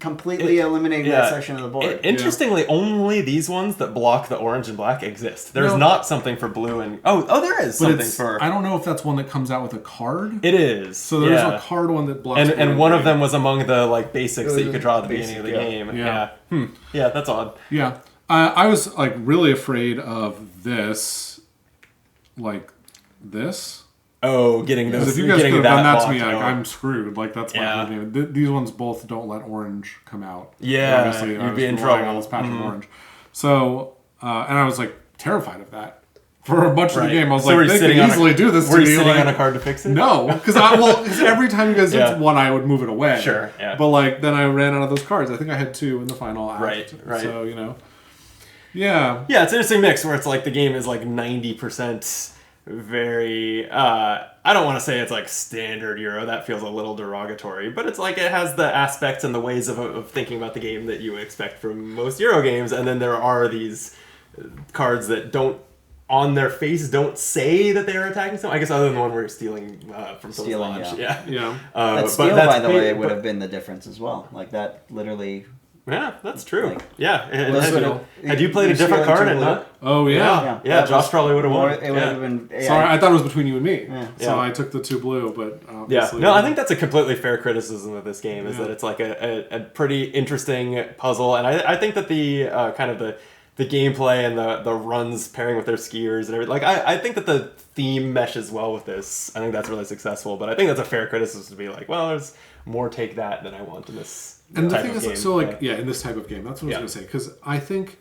completely eliminating that section of the board. Interestingly, only these ones that block the orange and black exist. There's No. not something for blue and there is But something it's, for. I don't know if that's one that comes out with a card. It is. So there's yeah. a card one that blocks. and one of green. them was among the like basics that you could draw at the Basic, beginning of the game. Yeah. Yeah, that's odd. Yeah, I was like really afraid of this, like this. Oh, getting those. Because if you guys getting could have done that to blocked, me, like, oh. I'm screwed. Like that's my Yeah. whole game. These ones both don't let orange come out. Yeah, Obviously, I you'd was be in relying trouble. on this patch of orange. So, and I was like terrified of that for a bunch of the game. I was So were like, you they could sitting on easily do this to Were me. you sitting like, on a card to fix it? No, because every time you guys did Yeah. one, I would move it away. Sure, yeah. But like then I ran out of those cards. I think I had 2 in the final act. Right. So yeah. Yeah, it's an interesting mix where it's like the game is like 90% very I don't want to say it's like standard Euro, that feels a little derogatory, but it's like it has the aspects and the ways of thinking about the game that you would expect from most Euro games, and then there are these cards that on their face don't say that they're attacking someone. I guess other than the one where you're stealing from someone's lodge. yeah. Yeah. That but steal, that's by the way, but- would have been the difference as well. Like, that literally... Yeah, that's true. Like, yeah. And was had, it- had you played a you're different stealing card two and blue? not... Oh yeah. Yeah, that Josh was probably would have won. It would have been... Yeah. Sorry, I thought it was between you and me. Yeah. So Yeah. I took the 2 blue, but Yeah, obviously... no, I think that's a completely fair criticism of this game, is Yeah. that it's like a pretty interesting puzzle, and I think that the kind of the gameplay and the runs pairing with their skiers and everything, like I think that the theme meshes well with this. I think that's really successful, but I think that's a fair criticism to be like, well, there's more Take That than I want in this And the type thing of is, game. so like, yeah, in this type of game, that's what I Yeah. was going to say. Because I think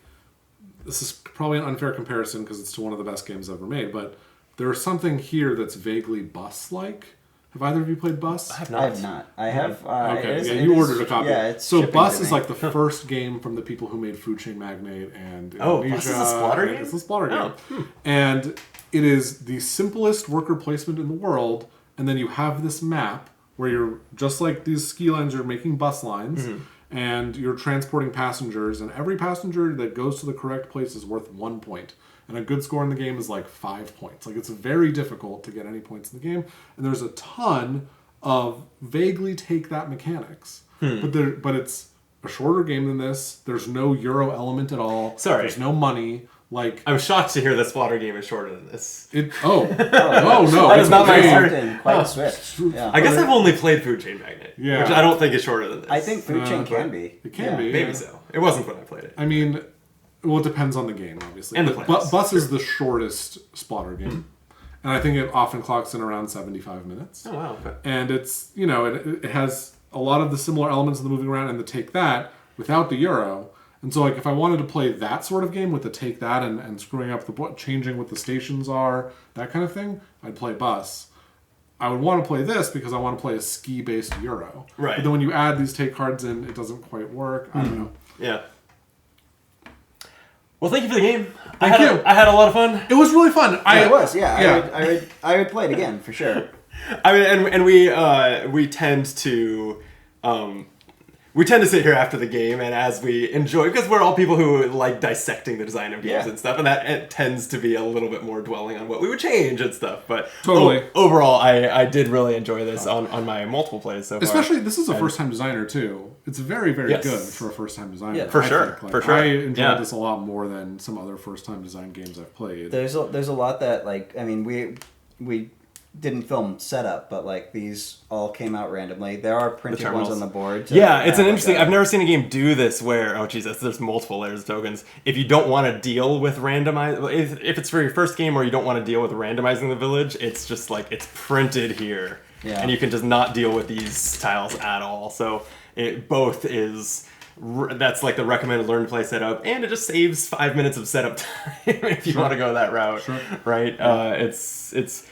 this is probably an unfair comparison because it's to one of the best games ever made, but there's something here that's vaguely Bus-like. Have either of you played Bus? I have I have not. I have... Okay, it you is- ordered a copy. Yeah, it's so shipping Bus to is me. like the first game from the people who made Food Chain Magnate and Oh, Indonesia. Bus is a splatter game? It's a splatter Oh, game. And it is the simplest worker placement in the world, and then you have this map where you're, just like these ski lines, you're making bus lines, and you're transporting passengers, and every passenger that goes to the correct place is worth 1 point. And a good score in the game is like 5 points. Like, it's very difficult to get any points in the game, and there's a ton of vaguely Take That mechanics. But it's a shorter game than this. There's no Euro element at all. Sorry. There's no money. Like, I'm shocked to hear the splatter game is shorter than this. oh no, That it's is not my insane. experience. Quite swift. Yeah. I guess I've only played Food Chain Magnate, Yeah. which I don't think is shorter than this. I think Food Chain but can be. It can Yeah. be. maybe yeah. so. It wasn't when I played it. I mean, well, it depends on the game, obviously. And the But players, Bus is the shortest splatter game. And I think it often clocks in around 75 minutes. Oh wow. Okay. And it's, it has a lot of the similar elements of the moving around and the Take That, without the Euro. And so, like, if I wanted to play that sort of game with the take that and screwing up changing what the stations are, that kind of thing, I'd play Bus. I would want to play this because I want to play a ski-based Euro. Right. But then when you add these take cards in, it doesn't quite work. I don't know. Yeah. Well, thank you for the game. Thank you. I had a lot of fun. It was really fun. It was, yeah. I would play it again for sure. I mean, and we tend to sit here after the game, and as we enjoy, because we're all people who like dissecting the design of games and stuff, and that it tends to be a little bit more dwelling on what we would change and stuff. But totally, overall, I did really enjoy this on my multiple plays so far. Especially, this is a first-time designer too. It's very, very good for a first-time designer. Yeah, for sure. I enjoyed this a lot more than some other first-time design games I've played. There's a lot that, like, I mean, we didn't film setup, but like these all came out randomly. There are printed ones on the board. It's an interesting. I've never seen a game do this where there's multiple layers of tokens. If you don't want to deal with if it's for your first game or you don't want to deal with randomizing the village, it's just like it's printed here, and you can just not deal with these tiles at all. So it both is. That's like the recommended learn to play setup, and it just saves 5 minutes of setup time if you want to go that route, right? It's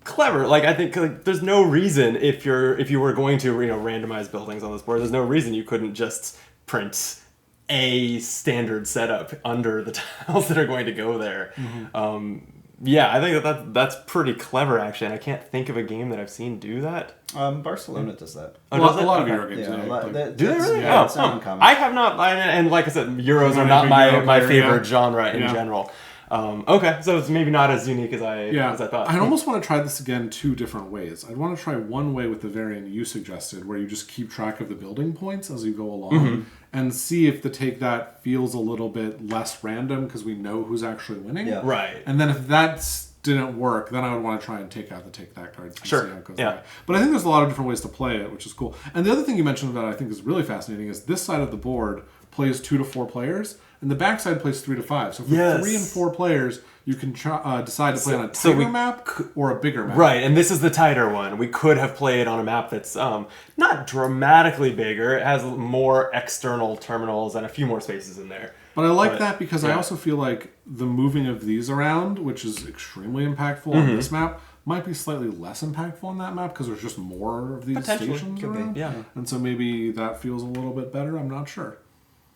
clever. Like, I think, like, there's no reason if you were going to randomize buildings on this board, there's no reason you couldn't just print a standard setup under the tiles that are going to go there. I think that's pretty clever, actually, and I can't think of a game that I've seen do that. Barcelona does that. A lot of Euro games do they really? Yeah, it's not uncommon. I have not, and like I said, Euros are not my favorite genre in general. Okay, so it's maybe not as unique as I thought. I'd almost want to try this again 2 different ways. I'd want to try one way with the variant you suggested, where you just keep track of the building points as you go along, and see if the take that feels a little bit less random because we know who's actually winning. Yeah. Right. And then if that didn't work, then I would want to try and take out the take that cards and see how it goes. But I think there's a lot of different ways to play it, which is cool. And the other thing you mentioned that I think is really fascinating is this side of the board plays 2 to 4 players, and the backside plays 3 to 5. So for 3 and 4 players, you can decide to play on a tighter map or a bigger map. Right, and this is the tighter one. We could have played on a map that's not dramatically bigger. It has more external terminals and a few more spaces in there. But I like that because I also feel like the moving of these around, which is extremely impactful on this map, might be slightly less impactful on that map because there's just more of these stations around. Yeah. And so maybe that feels a little bit better. I'm not sure.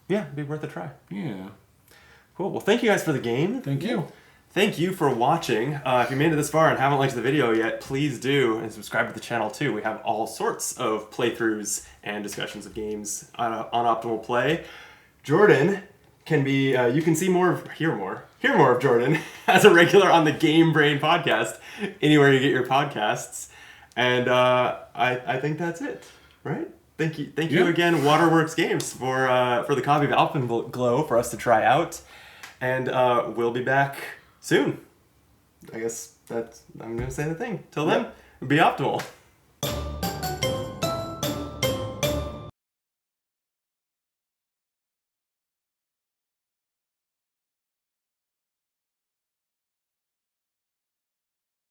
Yeah, it'd be worth a try. Yeah. Cool. Well, thank you guys for the game. Thank you. Thank you for watching. If you made it this far and haven't liked the video yet, please do, and subscribe to the channel too. We have all sorts of playthroughs and discussions of games on Optimal Play. Jordan can be, you can hear more of Jordan as a regular on the Game Brain podcast, anywhere you get your podcasts. And I think that's it, right? Thank you again, Waterworks Games, for the copy of Alpenglow for us to try out. And we'll be back soon. I guess I'm going to say the thing. Till then, be optimal.